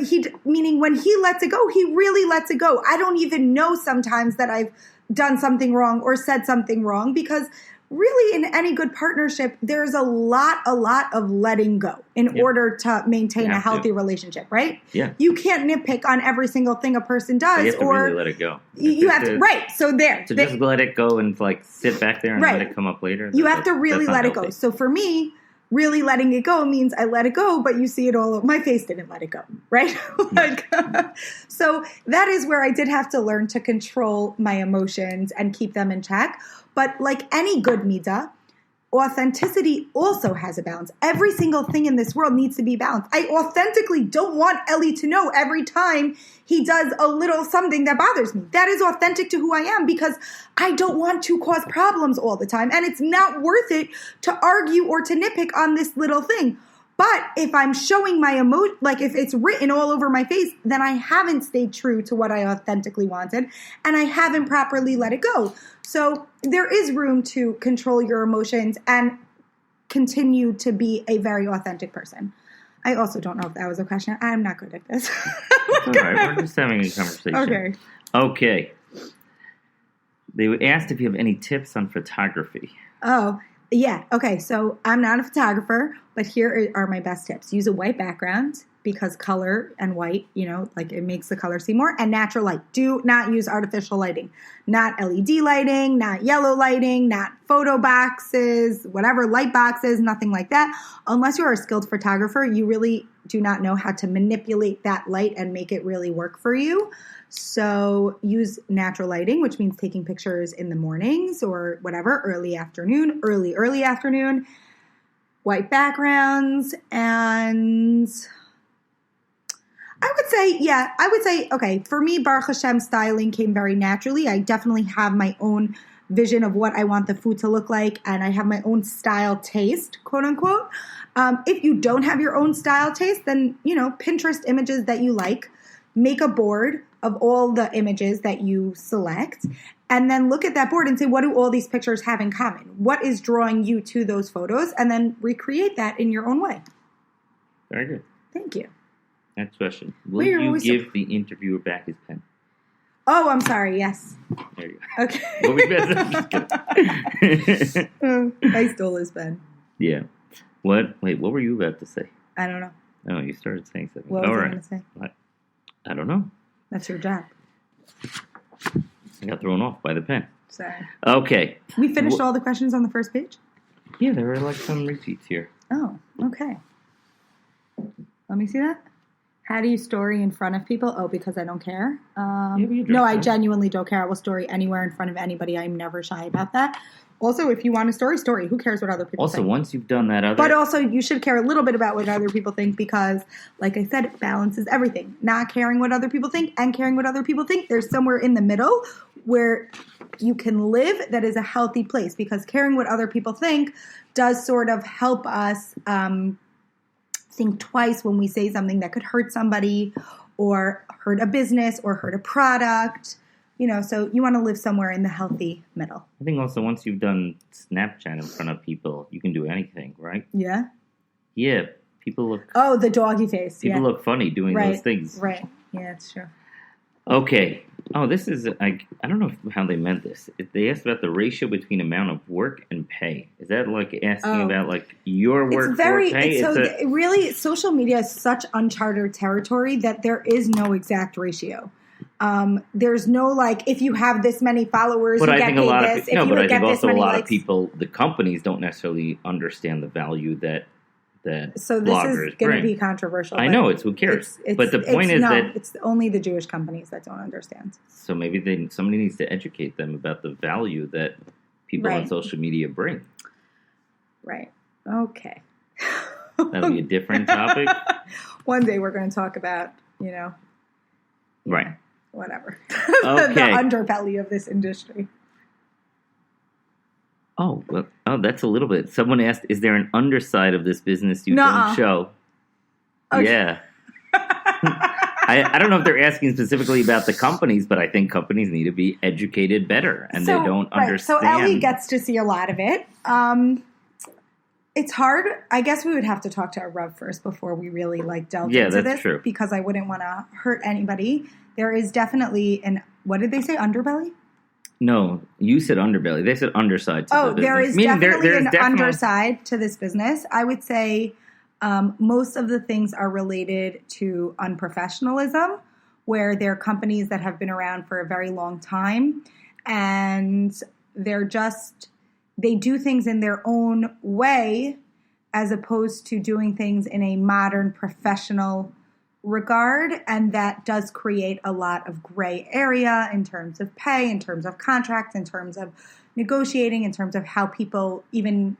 meaning when he lets it go, he really lets it go. I don't even know sometimes that I've done something wrong or said something wrong because really in any good partnership, there's a lot of letting go in order to maintain a healthy relationship, right? Yeah. You can't nitpick on every single thing a person does. You have to really let it go. You have to, right. So there. Just let it go and like sit back there and let it come up later. You have to really let it go. So for me, really letting it go means I let it go, but you see it all. My face didn't let it go, right? So that is where I did have to learn to control my emotions and keep them in check. But like any good midah, authenticity also has a balance. Every single thing in this world needs to be balanced. I authentically don't want Ellie to know every time he does a little something that bothers me. That is authentic to who I am because I don't want to cause problems all the time. And it's not worth it to argue or to nitpick on this little thing. But if I'm showing my emotion, like if it's written all over my face, then I haven't stayed true to what I authentically wanted and I haven't properly let it go. So there is room to control your emotions and continue to be a very authentic person. I also don't know if that was a question. I'm not good at this. All right, we're just having a conversation. Okay. They asked if you have any tips on photography. Oh, yeah. Okay. So I'm not a photographer, but here are my best tips. Use a white background because color and white, like it makes the color see more, and natural light. Do not use artificial lighting, not LED lighting, not yellow lighting, not photo boxes, whatever, light boxes, nothing like that. Unless you are a skilled photographer, you really do not know how to manipulate that light and make it really work for you. So use natural lighting, which means taking pictures in the mornings or whatever, early afternoon, white backgrounds. And I would say, okay, for me, Baruch Hashem, styling came very naturally. I definitely have my own vision of what I want the food to look like, and I have my own style taste, quote unquote. If you don't have your own style taste, then, Pinterest images that you like, make a board of all the images that you select, and then look at that board and say, what do all these pictures have in common? What is drawing you to those photos? And then recreate that in your own way. Very good. Thank you. Next question. Will you give the interviewer back his pen? Oh, I'm sorry. Yes. There you go. Okay. What were you about to I stole his pen. Yeah. What? Wait, what were you about to say? I don't know. Oh, you started saying something. What was I going to say? I don't know. That's your job. I got thrown off by the pen. Sorry. Okay. We finished all the questions on the first page? Yeah, there were like some repeats here. Oh, okay. Let me see that. How do you story in front of people? Oh, because I don't care. No, I genuinely don't care. I will story anywhere in front of anybody. I'm never shy about that. Also, if you want to story. Who cares what other people think? Also, once you've done that other... But also, you should care a little bit about what other people think because, like I said, balance is everything. Not caring what other people think and caring what other people think. There's somewhere in the middle where you can live that is a healthy place because caring what other people think does sort of help us think twice when we say something that could hurt somebody or hurt a business or hurt a product. So you want to live somewhere in the healthy middle. I think also once you've done Snapchat in front of people, you can do anything, right? Yeah? Yeah. People look... Oh, the doggy face. People look funny doing those things. Right. Yeah, it's true. Okay. Oh, this is... I don't know how they meant this. They asked about the ratio between amount of work and pay. Is that like asking about like your work for pay? Really, social media is such uncharted territory that there is no exact ratio. There's no like if you have this many followers, you get paid this. I think also a lot of people, the companies don't necessarily understand the value that so this bloggers is going to be controversial. I know who cares? But the point is that it's only the Jewish companies that don't understand. So maybe somebody needs to educate them about the value that people on social media bring. Right. Okay. That'll be a different topic. One day we're going to talk about, right. Whatever. Okay. The underbelly of this industry. Oh, well, that's a little bit. Someone asked, is there an underside of this business you don't show? Okay. Yeah. I don't know if they're asking specifically about the companies, but I think companies need to be educated better, and they don't understand. So Ellie gets to see a lot of it. It's hard. I guess we would have to talk to our Rav first before we really delve into this. True. Because I wouldn't want to hurt anybody. There is definitely what did they say, underbelly? No, you said underbelly. They said underside to the business. There is definitely an underside to this business. I would say most of the things are related to unprofessionalism, where there are companies that have been around for a very long time, and they do things in their own way, as opposed to doing things in a modern professional regard. And that does create a lot of gray area in terms of pay, in terms of contracts, in terms of negotiating, in terms of how people even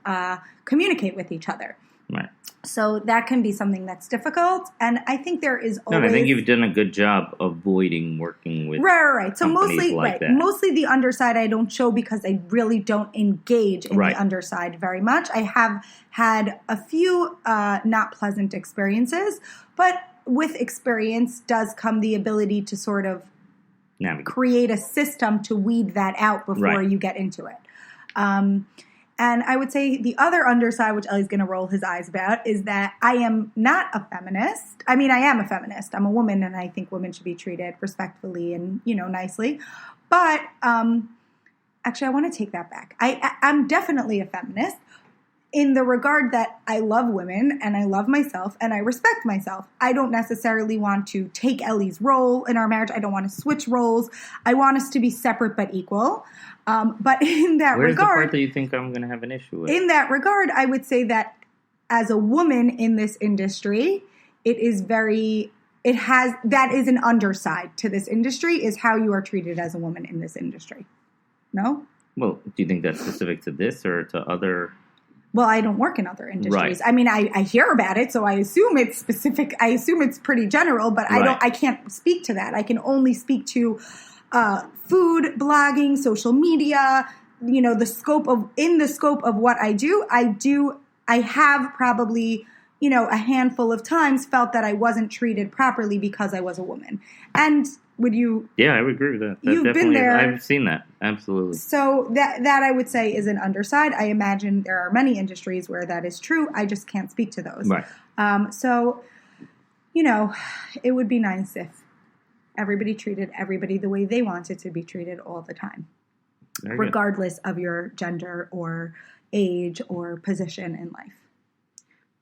communicate with each other. Right. So that can be something that's difficult. And I think there is always... No, I think you've done a good job avoiding working with Right. So companies like that. Mostly the underside I don't show because I really don't engage in the underside very much. I have had a few not pleasant experiences, but with experience does come the ability to sort of create a system to weed that out before you get into it. And I would say the other underside, which Ellie's going to roll his eyes about, is that I am not a feminist. I mean, I am a feminist. I'm a woman, and I think women should be treated respectfully and, nicely. But actually, I want to take that back. I'm definitely a feminist in the regard that I love women, and I love myself, and I respect myself. I don't necessarily want to take Ellie's role in our marriage. I don't want to switch roles. I want us to be separate but equal. But in that Where's regard... Where's the part that you think I'm going to have an issue with? In that regard, I would say that as a woman in this industry, that is an underside to this industry, is how you are treated as a woman in this industry. No? Well, do you think that's specific to this or to other... Well, I don't work in other industries. Right. I mean, I hear about it, so I assume it's specific. I assume it's pretty general, but I can't speak to that. I can only speak to food, blogging, social media, the scope of what I do. I have probably, a handful of times felt that I wasn't treated properly because I was a woman. And would you? Yeah, I would agree with that. You've been there. I've seen that. Absolutely. So that I would say is an underside. I imagine there are many industries where that is true. I just can't speak to those. Right. So, it would be nice if everybody treated everybody the way they wanted to be treated all the time, regardless of your gender or age or position in life.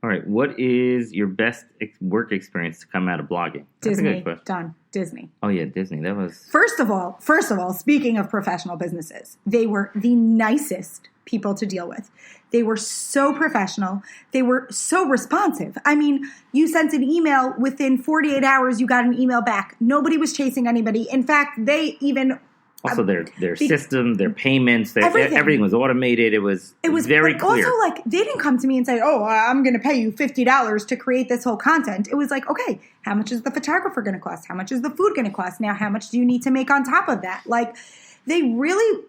All right. What is your best work experience to come out of blogging? That's Disney. a good question. Done. Disney. Oh, yeah, Disney. That was... First of all, speaking of professional businesses, they were the nicest people to deal with. They were so professional. They were so responsive. I mean, you sent an email, within 48 hours, you got an email back. Nobody was chasing anybody. In fact, they even... Also, their system, their payments, everything was automated. It was very clear. Also, they didn't come to me and say, "Oh, I'm going to pay you $50 to create this whole content." It was like, okay, how much is the photographer going to cost? How much is the food going to cost? Now, how much do you need to make on top of that? They really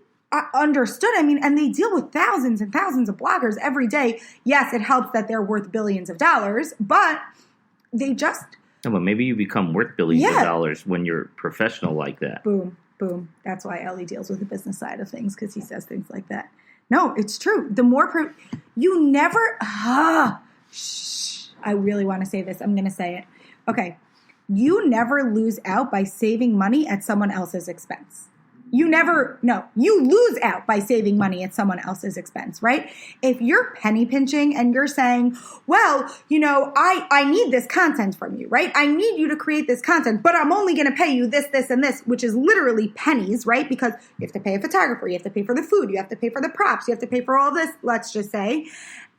understood. I mean, and they deal with thousands and thousands of bloggers every day. Yes, it helps that they're worth billions of dollars, but they just... No, but maybe you become worth billions of dollars when you're professional like that. Boom. That's why Ellie deals with the business side of things, because he says things like that. No, it's true. The more you never... shh. I really want to say this. I'm going to say it. Okay. You never lose out by saving money at someone else's expense. You lose out by saving money at someone else's expense, right? If you're penny pinching and you're saying, well, I need this content from you, right? I need you to create this content, but I'm only going to pay you this, this, and this, which is literally pennies, right? Because you have to pay a photographer, you have to pay for the food, you have to pay for the props, you have to pay for all this, let's just say.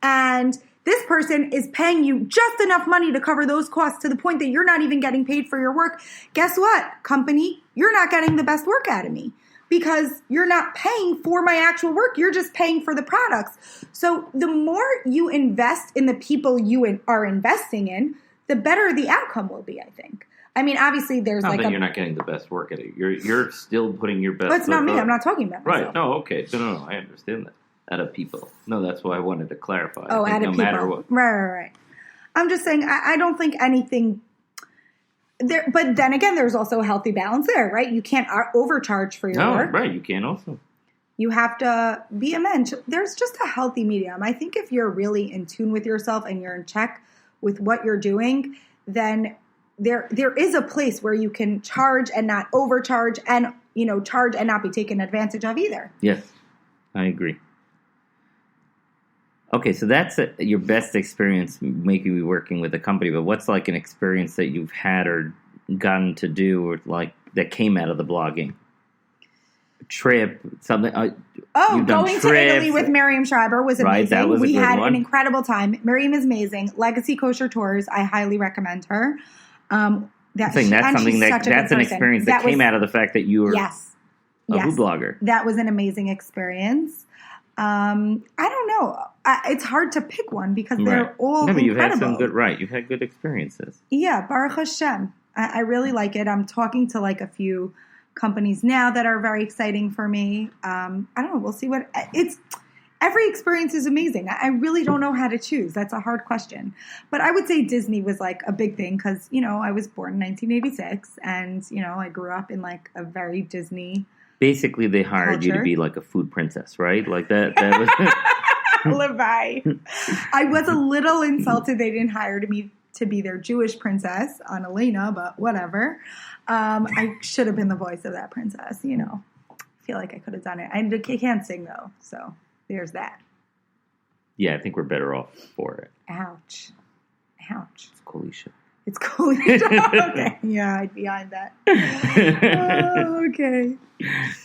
And this person is paying you just enough money to cover those costs to the point that you're not even getting paid for your work. Guess what, company? You're not getting the best work out of me, because you're not paying for my actual work. You're just paying for the products. So the more you invest in the people you are investing in, the better the outcome will be, I think. I mean, obviously there's you're not getting the best work at it. You're still putting your best... But it's not me. I'm not talking about myself. Right. No, okay. No, I understand that. Out of people. No, that's why I wanted to clarify. Oh, out of people. No matter what. Right. I'm just saying, I don't think anything... There, but then again, there's also a healthy balance there, right? You can't overcharge for your work. Right. You can also. You have to be a mensch. There's just a healthy medium. I think if you're really in tune with yourself and you're in check with what you're doing, then there is a place where you can charge and not overcharge, and charge and not be taken advantage of either. Yes, I agree. Okay, so that's your best experience maybe working with a company, but what's an experience that you've had or gotten to do or that came out of the blogging? trip, something. Going to Italy with Miriam Schreiber was amazing. Right, that was we a good had one. an incredible time. Miriam is amazing. Legacy Kosher Tours, I highly recommend her. I'm saying that's something that's an experience that came out of the fact that you were a food blogger. That was an amazing experience. I don't know. It's hard to pick one because they're all incredible. You've had some good, you've had good experiences. Yeah, Baruch Hashem. I really like it. I'm talking to like a few companies now that are very exciting for me. I don't know. We'll see what it's. Every experience is amazing. I really don't know how to choose. That's a hard question. But I would say Disney was like a big thing because, I was born in 1986 and, I grew up in like a very Disney Basically, they hired you to be like a food princess, right? Like that was... Levi. I was a little insulted they didn't hire me to be their Jewish princess on Elena, but whatever. I should have been the voice of that princess, I feel like I could have done it. I can't sing though, so... There's that. Yeah, I think we're better off for it. Ouch. It's Kolisha. It's Kolisha. Okay. Yeah, I'd behind that. Okay.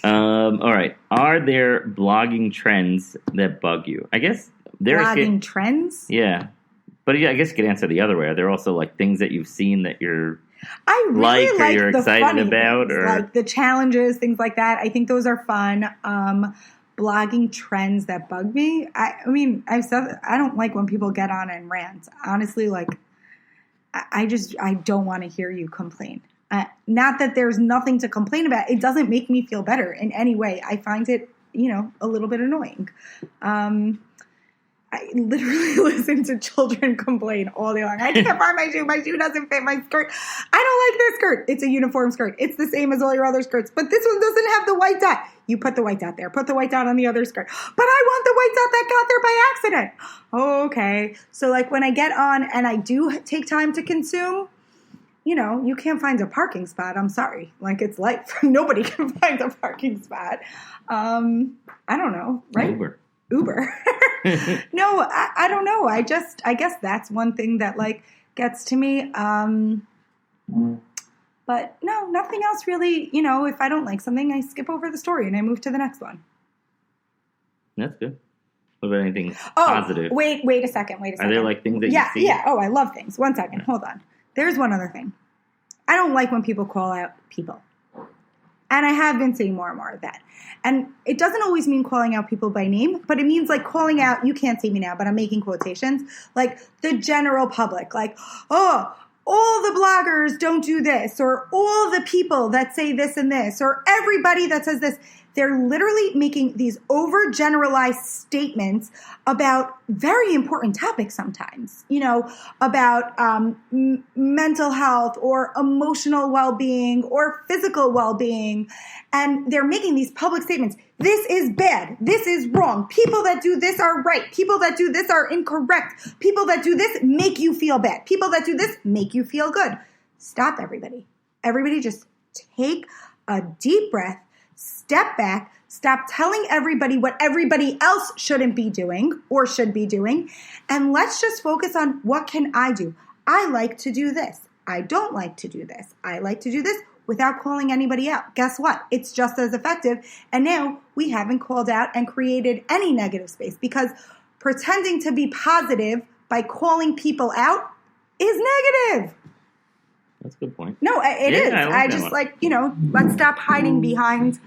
All right. Are there blogging trends that bug you? I guess there's... Blogging trends? Yeah. But I guess you could answer the other way. Are there also like things that you've seen that you're... I really like you're the excited funny about? Things, or like the challenges, things like that. I think those are fun. Blogging trends that bug me. I've said I don't like when people get on and rant. Honestly, like I don't want to hear you complain. Not that there's nothing to complain about. It doesn't make me feel better in any way. I find it, a little bit annoying. I literally listen to children complain all day long. I can't find my shoe. My shoe doesn't fit my skirt. I don't like this skirt. It's a uniform skirt. It's the same as all your other skirts. But this one doesn't have the white dot. You put the white dot there. Put the white dot on the other skirt. But I want the white dot that got there by accident. Okay. So like when I get on and I do take time to consume, you can't find a parking spot. I'm sorry. Like it's life. Nobody can find a parking spot. I don't know. Right? Uber. No, I don't know. I guess that's one thing that like gets to me. But no, nothing else really. If I don't like something, I skip over the story and I move to the next one. That's good. What about anything positive? Wait a second. Are there like things that you see? Yeah. Oh, I love things. 1 second. Hold on. There's one other thing. I don't like when people call out people. And I have been seeing more and more of that. And it doesn't always mean calling out people by name, but it means like calling out, you can't see me now, but I'm making quotations, like the general public, like, all the bloggers don't do this, or all the people that say this and this, or everybody that says this. They're literally making these overgeneralized statements about very important topics sometimes, about mental health or emotional well-being or physical well-being. And they're making these public statements. This is bad. This is wrong. People that do this are right. People that do this are incorrect. People that do this make you feel bad. People that do this make you feel good. Stop, everybody. Everybody just take a deep breath. Step back, stop telling everybody what everybody else shouldn't be doing or should be doing, and let's just focus on what can I do. I like to do this. I don't like to do this. I like to do this without calling anybody out. Guess what? It's just as effective, and now we haven't called out and created any negative space because pretending to be positive by calling people out is negative. That's a good point. No, it is. I just like, let's stop hiding behind,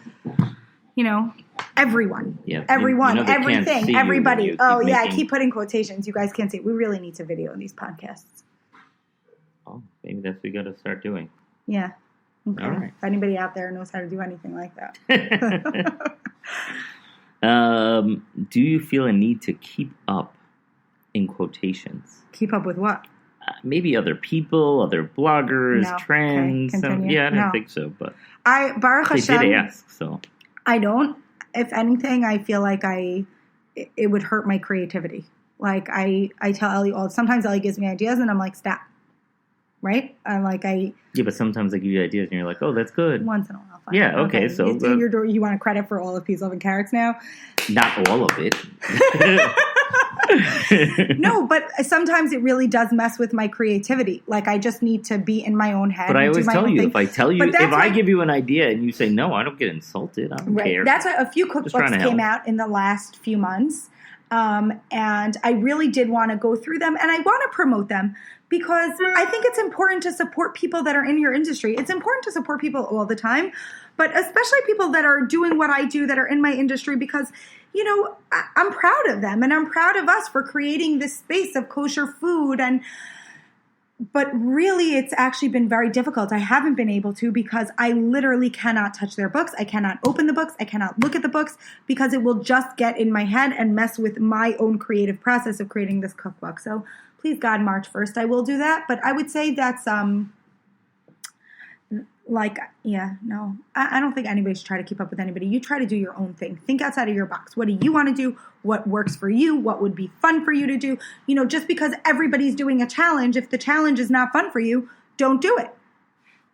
everyone. Yeah. Everyone, everything, everybody. Oh, yeah, I keep putting quotations. You guys can't see. We really need to video these podcasts. Oh, maybe that's what we got to start doing. Yeah. Okay. All right. If anybody out there knows how to do anything like that. Do you feel a need to keep up in quotations? Keep up with what? Maybe other people, other bloggers, No. trends. Okay, I didn't No. think so, but Baruch Hashem, they did ask, so. I don't. If anything, I feel like it would hurt my creativity. Like I tell Ellie sometimes Ellie gives me ideas and I'm like, stop. Right? Yeah, but sometimes I give you ideas and you're like, oh, that's good. Once in a while. Fine. Yeah, okay. So you want credit for all of Peas, Love, and Carrots now? Not all of it. No, but sometimes it really does mess with my creativity. Like I just need to be in my own head. But I always tell you, if I give you an idea and you say no, I don't get insulted. I don't care. That's why a few cookbooks came out in the last few months. And I really did want to go through them and I want to promote them because I think it's important to support people that are in your industry. It's important to support people all the time, but especially people that are doing what I do that are in my industry because, you know, I'm proud of them and I'm proud of us for creating this space of kosher food but really, it's actually been very difficult. I haven't been able to because I literally cannot touch their books. I cannot open the books. I cannot look at the books because it will just get in my head and mess with my own creative process of creating this cookbook. So please, God, March 1st, I will do that. But I would say that's I don't think anybody should try to keep up with anybody. You try to do your own thing. Think outside of your box. What do you want to do? What works for you? What would be fun for you to do? You know, just because everybody's doing a challenge, if the challenge is not fun for you, don't do it.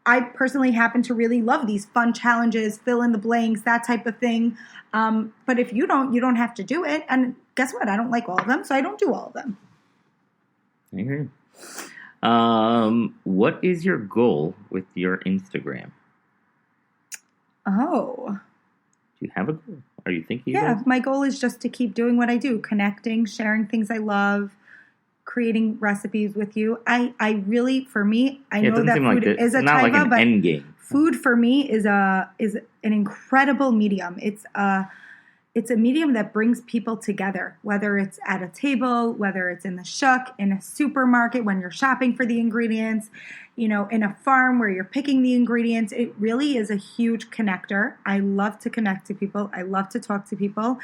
I personally happen to really love these fun challenges, fill in the blanks, that type of thing. But if you don't have to do it. And guess what? I don't like all of them, so I don't do all of them. I agree. What is your goal with your Instagram? Oh. Do you have a goal? Are you thinking? Yeah, my goal is just to keep doing what I do, connecting, sharing things I love, creating recipes with you. I really, for me, I know that food is a not taiva, like an but end game. Food for me is an incredible medium. It's a medium that brings people together, whether it's at a table, whether it's in the shuk, in a supermarket, when you're shopping for the ingredients, you know, in a farm where you're picking the ingredients. It really is a huge connector. I love to connect to people. I love to talk to people.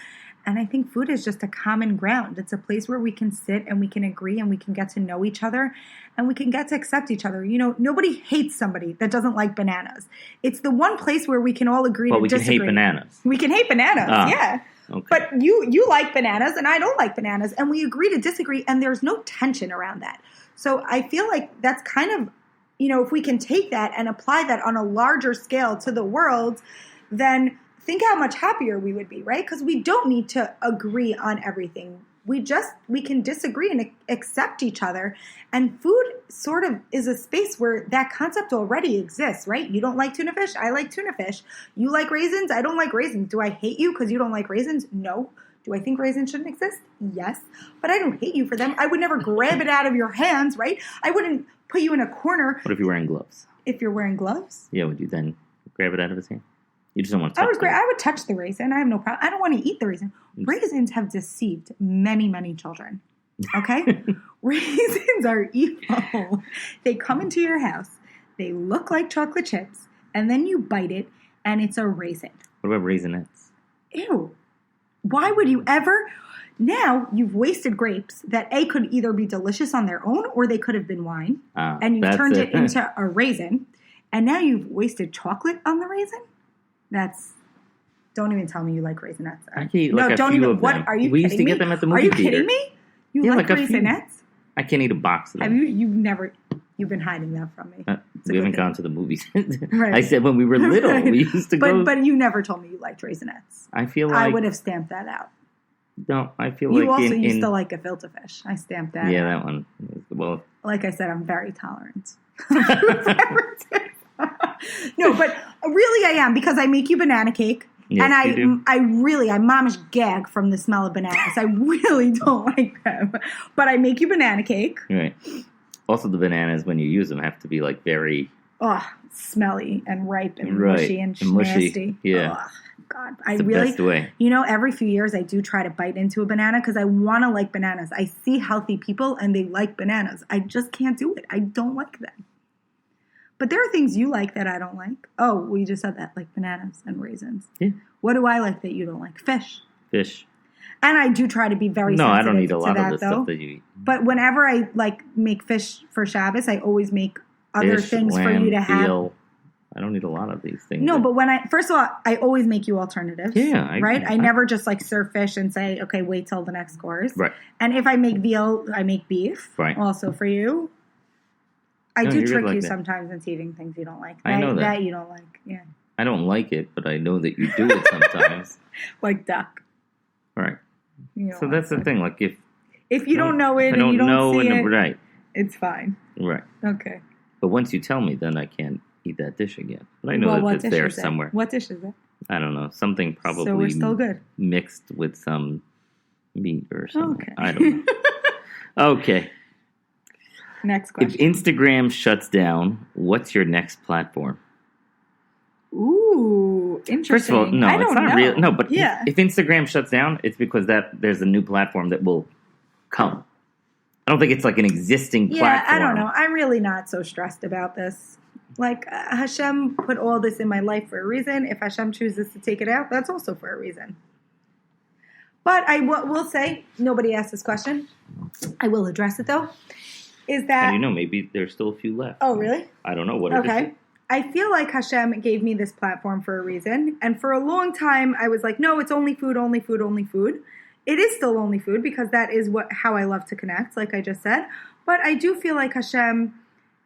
And I think food is just a common ground. It's a place where we can sit and we can agree and we can get to know each other and we can get to accept each other. You know, nobody hates somebody that doesn't like bananas. It's the one place where we can all agree to disagree. But we can hate bananas. We can hate bananas, yeah. Okay. But you like bananas and I don't like bananas and we agree to disagree and there's no tension around that. So I feel like that's kind of, you know, if we can take that and apply that on a larger scale to the world, then think how much happier we would be, right? Because we don't need to agree on everything. We can disagree and accept each other. And food sort of is a space where that concept already exists, right? You don't like tuna fish. I like tuna fish. You like raisins. I don't like raisins. Do I hate you because you don't like raisins? No. Do I think raisins shouldn't exist? Yes. But I don't hate you for them. I would never grab it out of your hands, right? I wouldn't put you in a corner. What if you're wearing gloves? If you're wearing gloves? Yeah, would you then grab it out of his hand? You just don't want to touch it. I would touch the raisin. I have no problem. I don't want to eat the raisin. Raisins have deceived many, many children. Okay? Raisins are evil. They come into your house. They look like chocolate chips. And then you bite it, and it's a raisin. What about raisinets? Ew. Why would you ever? Now you've wasted grapes that A, could either be delicious on their own, or they could have been wine. And you've turned it into a raisin. And now you've wasted chocolate on the raisin? Don't even tell me you like raisinets. I can eat like a few of them. Are you we kidding used to me? get them at the movie theater. Are you kidding me? You like raisinets? I can't eat a box of them. You've been hiding that from me. We haven't gone to the movies. Right. I said when we were little, we used to go. But you never told me you liked raisinets. I feel like I would have stamped that out. No, I feel you like also used to like gefilte fish. I stamped that. Yeah, out. that one. Well, like I said, I'm very tolerant. No, but really I am because I make you banana cake. Yes, and I momish gag from the smell of bananas. I really don't like them. But I make you banana cake. Right. Also, the bananas, when you use them, have to be like very... smelly and ripe and mushy and nasty. Yeah. Oh, God. It's the best way. You know, every few years I do try to bite into a banana because I want to like bananas. I see healthy people and they like bananas. I just can't do it. I don't like them. But there are things you like that I don't like. Oh, we just said that, like bananas and raisins. Yeah. What do I like that you don't like? Fish. And I do try to be very sensitive I don't eat a lot to that, of the stuff that you eat. But whenever I make fish for Shabbos, I always make other things lamb, for you to have. veal. I don't eat a lot of these things. No, but first of all, I always make you alternatives. Yeah. I never just serve fish and say, okay, wait till the next course. Right. And if I make veal, I make beef. Right. Also for you. I do trick you that. Sometimes into eating things you don't like. I know that. That you don't like, yeah. I don't like it, but I know that you do it sometimes. Like duck. Right. You know, so that's the thing. Like if If you don't know it I and don't you don't know see it, right. it's fine. Right. Okay. But once you tell me, then I can't eat that dish again. But I know Well, that what it's dish there is it? somewhere. What dish is it? I don't know. Something probably So we're still good. mixed with some meat or something. Okay. I don't know. Okay. Next If question. Instagram shuts down, what's your next platform? Ooh, interesting. First of all, no, I it's don't not know. real. No, but yeah. if Instagram shuts down, it's because there's a new platform that will come. I don't think it's like an existing platform. Yeah, I don't know. I'm really not so stressed about this. Like, Hashem put all this in my life for a reason. If Hashem chooses to take it out, that's also for a reason. But I will say, nobody asked this question. I will address it, though. Is that... And you know, maybe there's still a few left. Oh, really? I don't know what it is. Okay. I feel like Hashem gave me this platform for a reason. And for a long time, I was like, no, it's only food, only food, only food. It is still only food because that is how I love to connect, like I just said. But I do feel like Hashem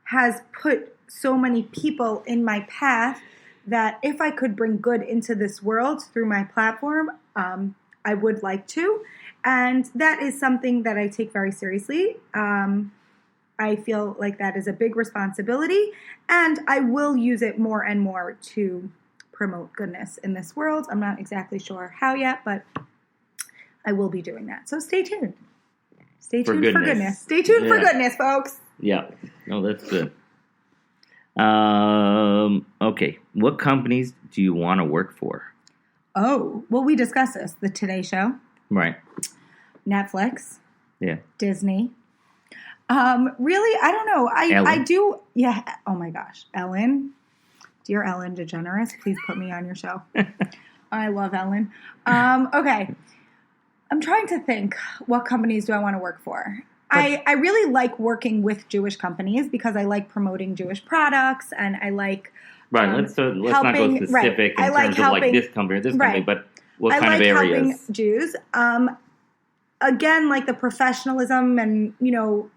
has put so many people in my path that if I could bring good into this world through my platform, I would like to. And that is something that I take very seriously. I feel like that is a big responsibility, and I will use it more and more to promote goodness in this world. I'm not exactly sure how yet, but I will be doing that. So stay tuned. Stay tuned for goodness. Stay tuned for goodness, folks. Yeah. No, that's good. Okay. What companies do you want to work for? Oh, well, we discussed this. The Today Show. Right. Netflix. Yeah. Disney. Really, I don't know. I do. Yeah. Oh my gosh. Ellen. Dear Ellen DeGeneres, please put me on your show. I love Ellen. Okay. I'm trying to think, what companies do I want to work for? I really like working with Jewish companies because I like promoting Jewish products and I like right. Let's not go specific in terms of like this company or this company, but what kind of areas? I like helping Jews. Again, like the professionalism and, you know,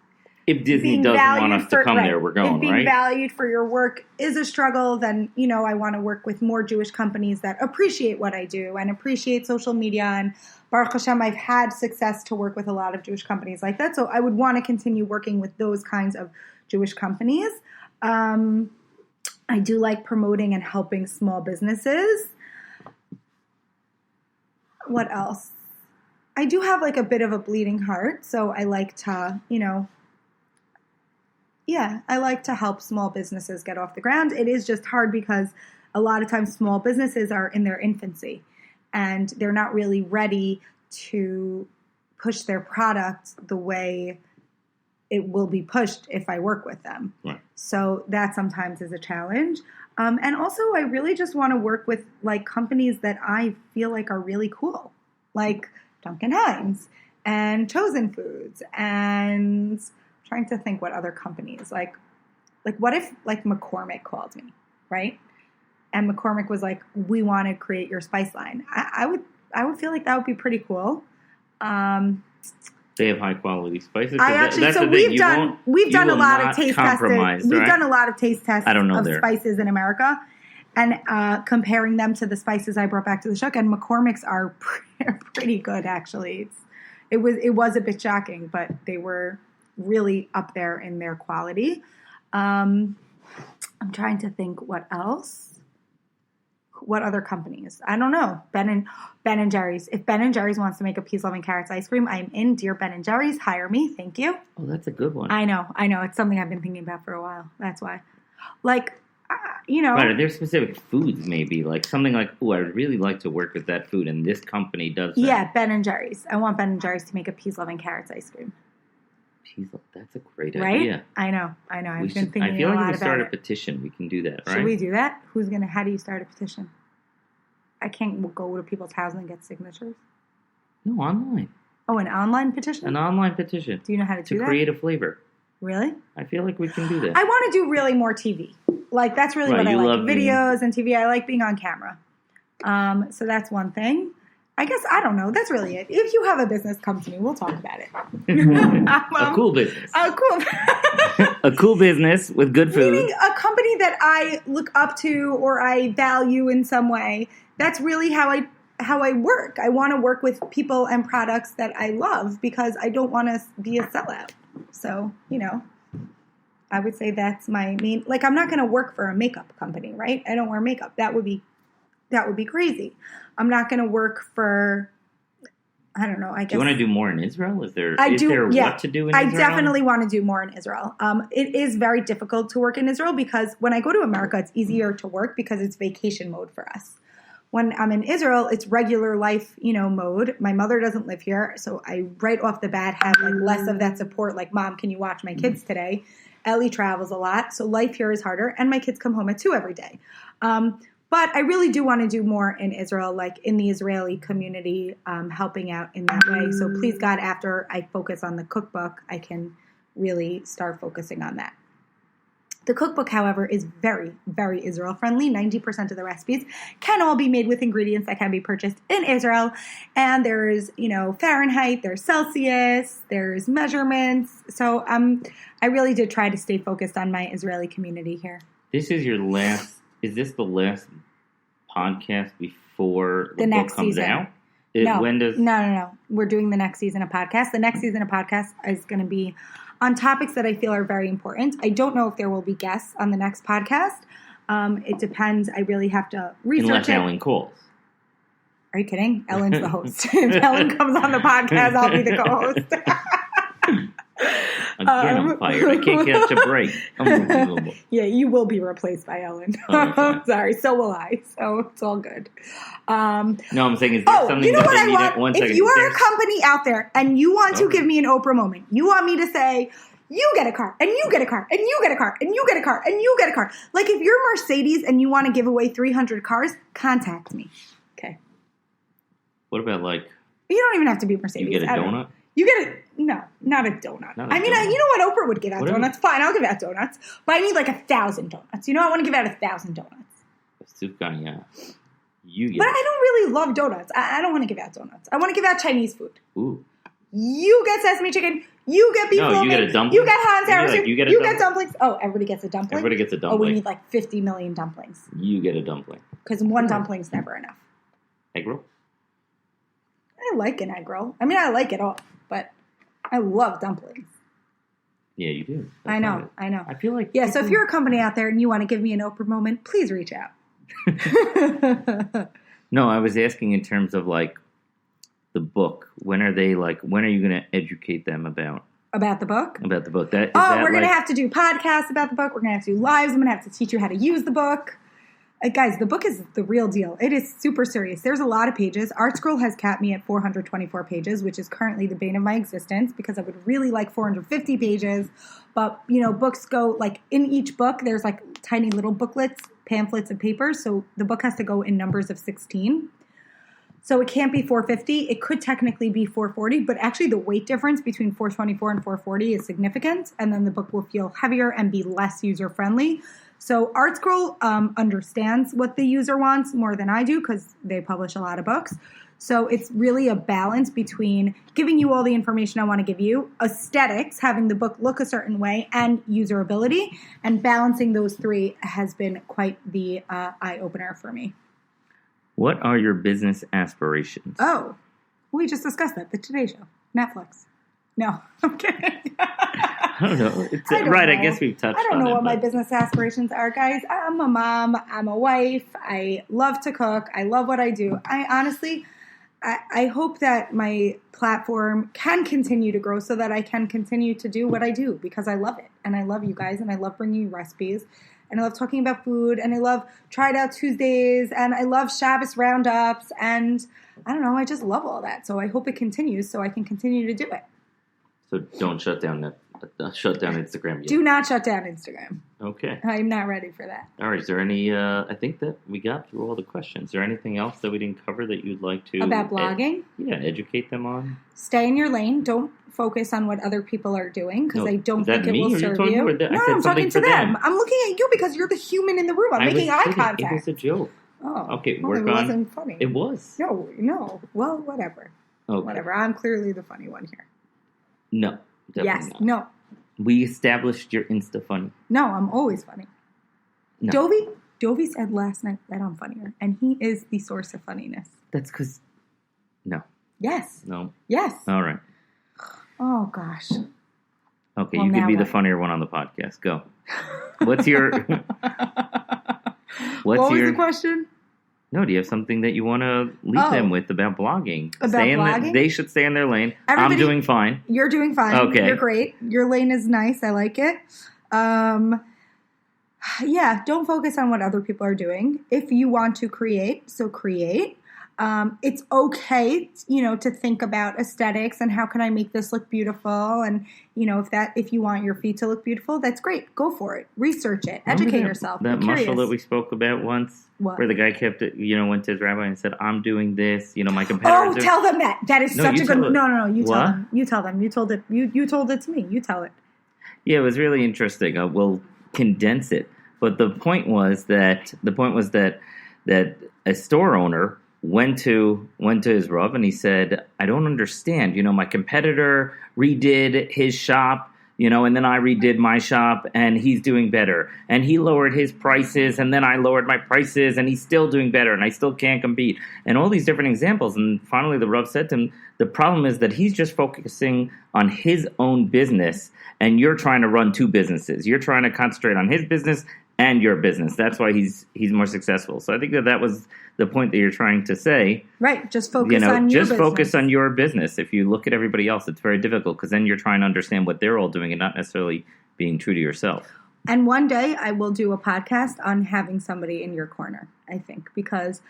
if Disney doesn't want us to come there, we're going, right? If being valued for your work is a struggle, then, you know, I want to work with more Jewish companies that appreciate what I do and appreciate social media. And Baruch Hashem, I've had success to work with a lot of Jewish companies like that. So I would want to continue working with those kinds of Jewish companies. I do like promoting and helping small businesses. What else? I do have like a bit of a bleeding heart. So I like to, you know, I like to help small businesses get off the ground. It is just hard because a lot of times small businesses are in their infancy and they're not really ready to push their product the way it will be pushed if I work with them. Right. So that sometimes is a challenge. And also I really just want to work with like companies that I feel like are really cool, like Duncan Hines and Chosen Foods and... trying to think what other companies like what if like McCormick called me, right? And McCormick was like, we want to create your spice line. I would feel like that would be pretty cool. They have high quality spices. We've done a lot of taste testing. We've done a lot of taste tests of spices in America and comparing them to the spices I brought back to the shuk, and McCormick's are pretty good actually. It was a bit shocking, but they were really up there in their quality. I'm trying to think what else. What other companies? I don't know. Ben and Jerry's. If Ben and Jerry's wants to make a peas-loving-carrots ice cream, I'm in. Dear Ben and Jerry's, hire me. Thank you. Oh, that's a good one. I know. It's something I've been thinking about for a while. That's why. Like, you know. Right, are there specific foods maybe? Like something like, oh, I'd really like to work with that food, and this company does that. Yeah, Ben and Jerry's. I want Ben and Jerry's to make a peas-loving-carrots ice cream. That's a great right? idea. I know. I've been thinking a lot about it. I feel like if we start a petition, we can do that, right? Should we do that? How do you start a petition? I can't go to people's houses and get signatures. No, online. Oh, an online petition? An online petition. Do you know how to do that? To create a flavor. Really? I feel like we can do that. I want to do really more TV. Like, that's really what I like. Videos and TV. I like being on camera. So that's one thing. I guess, I don't know. That's really it. If you have a business, come to me. We'll talk about it. A cool business. A cool business with good food. Meaning a company that I look up to or I value in some way. That's really how how I work. I want to work with people and products that I love because I don't want to be a sellout. So, I would say that's my main, like, I'm not going to work for a makeup company, right? I don't wear makeup. That would be crazy. I'm not going to work for, I don't know, I guess. Do you want to do more in Israel? Is there what to do in Israel? I definitely want to do more in Israel. It is very difficult to work in Israel because when I go to America, it's easier to work because it's vacation mode for us. When I'm in Israel, it's regular life, mode. My mother doesn't live here, so I right off the bat have like less of that support. Like, Mom, can you watch my kids today? Ellie travels a lot, so life here is harder, and my kids come home at 2 every day. But I really do want to do more in Israel, like in the Israeli community, helping out in that way. So please, God, after I focus on the cookbook, I can really start focusing on that. The cookbook, however, is very, very Israel-friendly. 90% of the recipes can all be made with ingredients that can be purchased in Israel. And there's, Fahrenheit, there's Celsius, there's measurements. So I really did try to stay focused on my Israeli community here. This is is this the last podcast before the book next comes season. out? No. When does... No. We're doing the next season of podcast. The next season of podcast is going to be on topics that I feel are very important. I don't know if there will be guests on the next podcast. It depends. I really have to research Unless it. Ellen calls. Are you kidding? Ellen's the host. If Ellen comes on the podcast, I'll be the co-host. Again, I'm fired. I can't catch a break. Unbelievable. Yeah, you will be replaced by Ellen. Okay. Sorry, so will I. So it's all good. No, I'm saying, is there something you know that what they I need? want? One If second. you are a company out there and you want to Okay. give me an Oprah moment, you want me to say, you get a car, and you get a car, and you get a car, and you get a car, and you get a car. Like, if you're Mercedes and you want to give away 300 cars, contact me. Okay. What about, like, You don't even have to be Mercedes. you get a I don't know. donut? You get a, no, not a donut. Not a I mean, donut. you know what Oprah would give out Whatever. donuts? Fine, I'll give out donuts. But I need like 1,000 donuts. I want to give out 1,000 donuts. Sufgania. You get But I don't really love donuts. I don't want to give out donuts. I want to give out Chinese food. Ooh. You get sesame chicken. You get beef No, you lo get mein, a dumpling. You get hot and sour soup. You get a You dumpling. get dumplings. Oh, everybody gets a dumpling? Everybody gets a Oh, we dumpling. need like 50 million dumplings. You get a dumpling. Because one dumpling's never enough. Egg roll? I like an egg roll. I mean, I like it all. But I love dumplings. Yeah, you do. I know. I feel like... Yeah, so if you're a company out there and you want to give me an Oprah moment, please reach out. No, I was asking in terms of, like, the book. When are you going to educate them about About the book? the book? We're going to have to do podcasts about the book. We're going to have to do lives. I'm going to have to teach you how to use the book. Guys, the book is the real deal. It is super serious. There's a lot of pages. ArtScroll has capped me at 424 pages, which is currently the bane of my existence because I would really like 450 pages. But, books go, like, in each book, there's, like, tiny little booklets, pamphlets, and papers. So the book has to go in numbers of 16. So it can't be 450. It could technically be 440, but actually the weight difference between 424 and 440 is significant. And then the book will feel heavier and be less user-friendly. So ArtScroll understands what the user wants more than I do because they publish a lot of books. So it's really a balance between giving you all the information I want to give you, aesthetics, having the book look a certain way, and usability. And balancing those three has been quite the eye-opener for me. What are your business aspirations? Oh, we just discussed that. The Today Show. Netflix. No, I'm kidding. I don't know. I don't I know. guess we've touched on it. I don't know what my but- business aspirations are, guys. I'm a mom. I'm a wife. I love to cook. I love what I do. I honestly, I hope that my platform can continue to grow so that I can continue to do what I do because I love it. And I love you guys and I love bringing you recipes. And I love talking about food, and I love Try It Out Tuesdays, and I love Shabbos roundups, and I don't know, I just love all that. So I hope it continues so I can continue to do it. So don't shut down Instagram yet. Do not shut down Instagram. Okay. I'm not ready for that. All right. Is there any? I think that we got through all the questions. Is there anything else that we didn't cover that you'd like to About blogging? Educate them on. Stay in your lane. Don't focus on what other people are doing because No, I don't is that think it me, will or serve talking you. to them? I No, said I'm something talking to for them. them. I'm looking at you because you're the human in the room. I'm making eye kidding. contact. It was a joke. Oh, Okay, well, work it on. wasn't funny. It was. No. Well, whatever. Okay. Whatever. I'm clearly the funny one here. No. Definitely Yes. not. No. We established you're Insta funny. No, I'm always funny. No. Dovey said last night that I'm funnier, and he is the source of funniness. That's because... No. Yes. No. Yes. All right. Oh, gosh. Okay, Well, you could now be the what? funnier one on the podcast. Go. What's your... What was the question? No, do you have something that you want to leave them with about blogging? About blogging? They should stay in their lane. Everybody, I'm doing fine. You're doing fine. Okay. You're great. Your lane is nice. I like it. Yeah, don't focus on what other people are doing. If you want to create, so create. It's okay, to think about aesthetics and how can I make this look beautiful. And, if you want your feet to look beautiful, that's great. Go for it. Research it. Educate yourself. That Be muscle curious. that we spoke about once, What? where the guy kept it, went to his rabbi and said, I'm doing this, my competitors. Oh, tell them that. That is such a good... No, you tell What? them. You tell them. You told it. You told it to me. You tell it. Yeah, it was really interesting. We'll condense it. But the point was that a store owner went to his Rav and he said, I don't understand. My competitor redid his shop, and then I redid my shop and he's doing better. And he lowered his prices and then I lowered my prices and he's still doing better and I still can't compete. And all these different examples. And finally the Rav said to him, the problem is that he's just focusing on his own business and you're trying to run two businesses. You're trying to concentrate on his business and your business. That's why he's more successful. So I think that was the point that you're trying to say. Right. Just focus on your business. Focus on your business. If you look at everybody else, it's very difficult because then you're trying to understand what they're all doing and not necessarily being true to yourself. And one day I will do a podcast on having somebody in your corner, I think, because,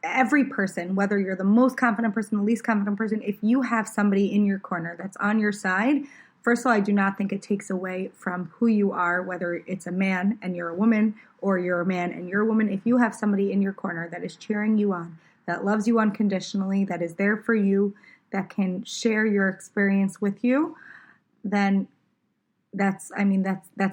every person, whether you're the most confident person, the least confident person, if you have somebody in your corner that's on your side, first of all, I do not think it takes away from who you are, whether it's a man and you're a woman or you're a man and you're a woman. If you have somebody in your corner that is cheering you on, that loves you unconditionally, that is there for you, that can share your experience with you, then that's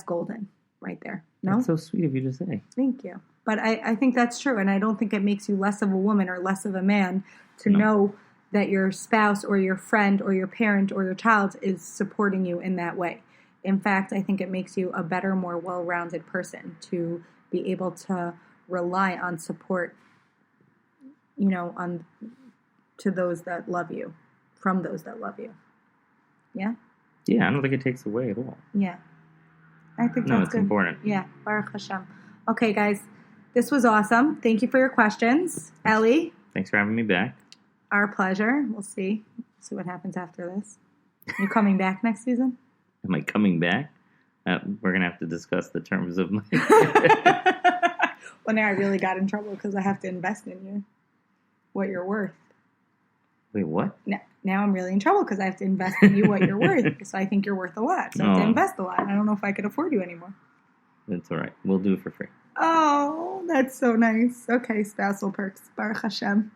golden right there. No? That's so sweet of you to say. Thank you. But I think that's true, and I don't think it makes you less of a woman or less of a man to know that your spouse or your friend or your parent or your child is supporting you in that way. In fact, I think it makes you a better, more well-rounded person to be able to rely on support, to those that love you, from those that love you. Yeah? Yeah, I don't think it takes away at all. Yeah. I think No, that's it's good. important. Yeah. Baruch Hashem. Okay, guys. This was awesome. Thank you for your questions. Ellie, Thanks for having me back. our pleasure. We'll see what happens after this. You coming back next season? Am I coming back? We're going to have to discuss the terms of my... Well, now I really got in trouble because I have to invest in you. What you're worth. Wait, what? Now I'm really in trouble because I have to invest in you what you're worth. So I think you're worth a lot. So I have to invest a lot. I don't know if I could afford you anymore. That's all right. We'll do it for free. Oh, that's so nice. Okay, spousal perks. Baruch Hashem.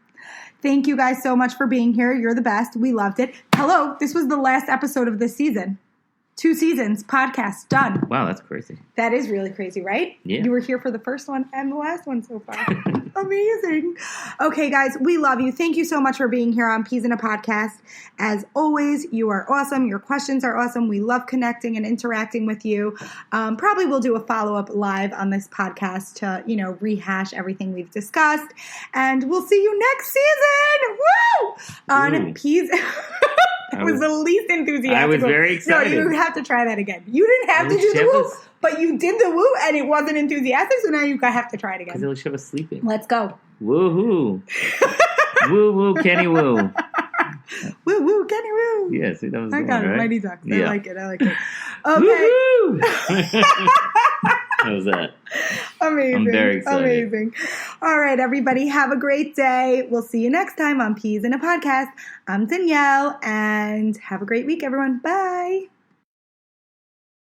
Thank you guys so much for being here. You're the best. We loved it. Hello, this was the last episode of this season. 2 seasons, podcast, done. Wow, that's crazy. That is really crazy, right? Yeah. You were here for the first one and the last one so far. Amazing. Okay, guys, we love you. Thank you so much for being here on Peas in a Podcast. As always, you are awesome. Your questions are awesome. We love connecting and interacting with you. Probably we'll do a follow-up live on this podcast to, rehash everything we've discussed. And we'll see you next season. Woo! On Peas... That was the least enthusiastic. I was very excited. No, you have to try that again. You didn't have to do the woo, but you did the woo, and it wasn't enthusiastic, so now you have to try it again. Because Elisha was sleeping. Let's go. Woo-hoo. Woo-woo, Kenny woo. Woo-woo, Kenny woo. Yes, that was I got it. right? Mighty Ducks. Yeah. I like it. Okay. Woo-hoo! How was that? Amazing. I'm very excited. Amazing. All right, everybody. Have a great day. We'll see you next time on Peas in a Podcast. I'm Danielle, and have a great week, everyone. Bye.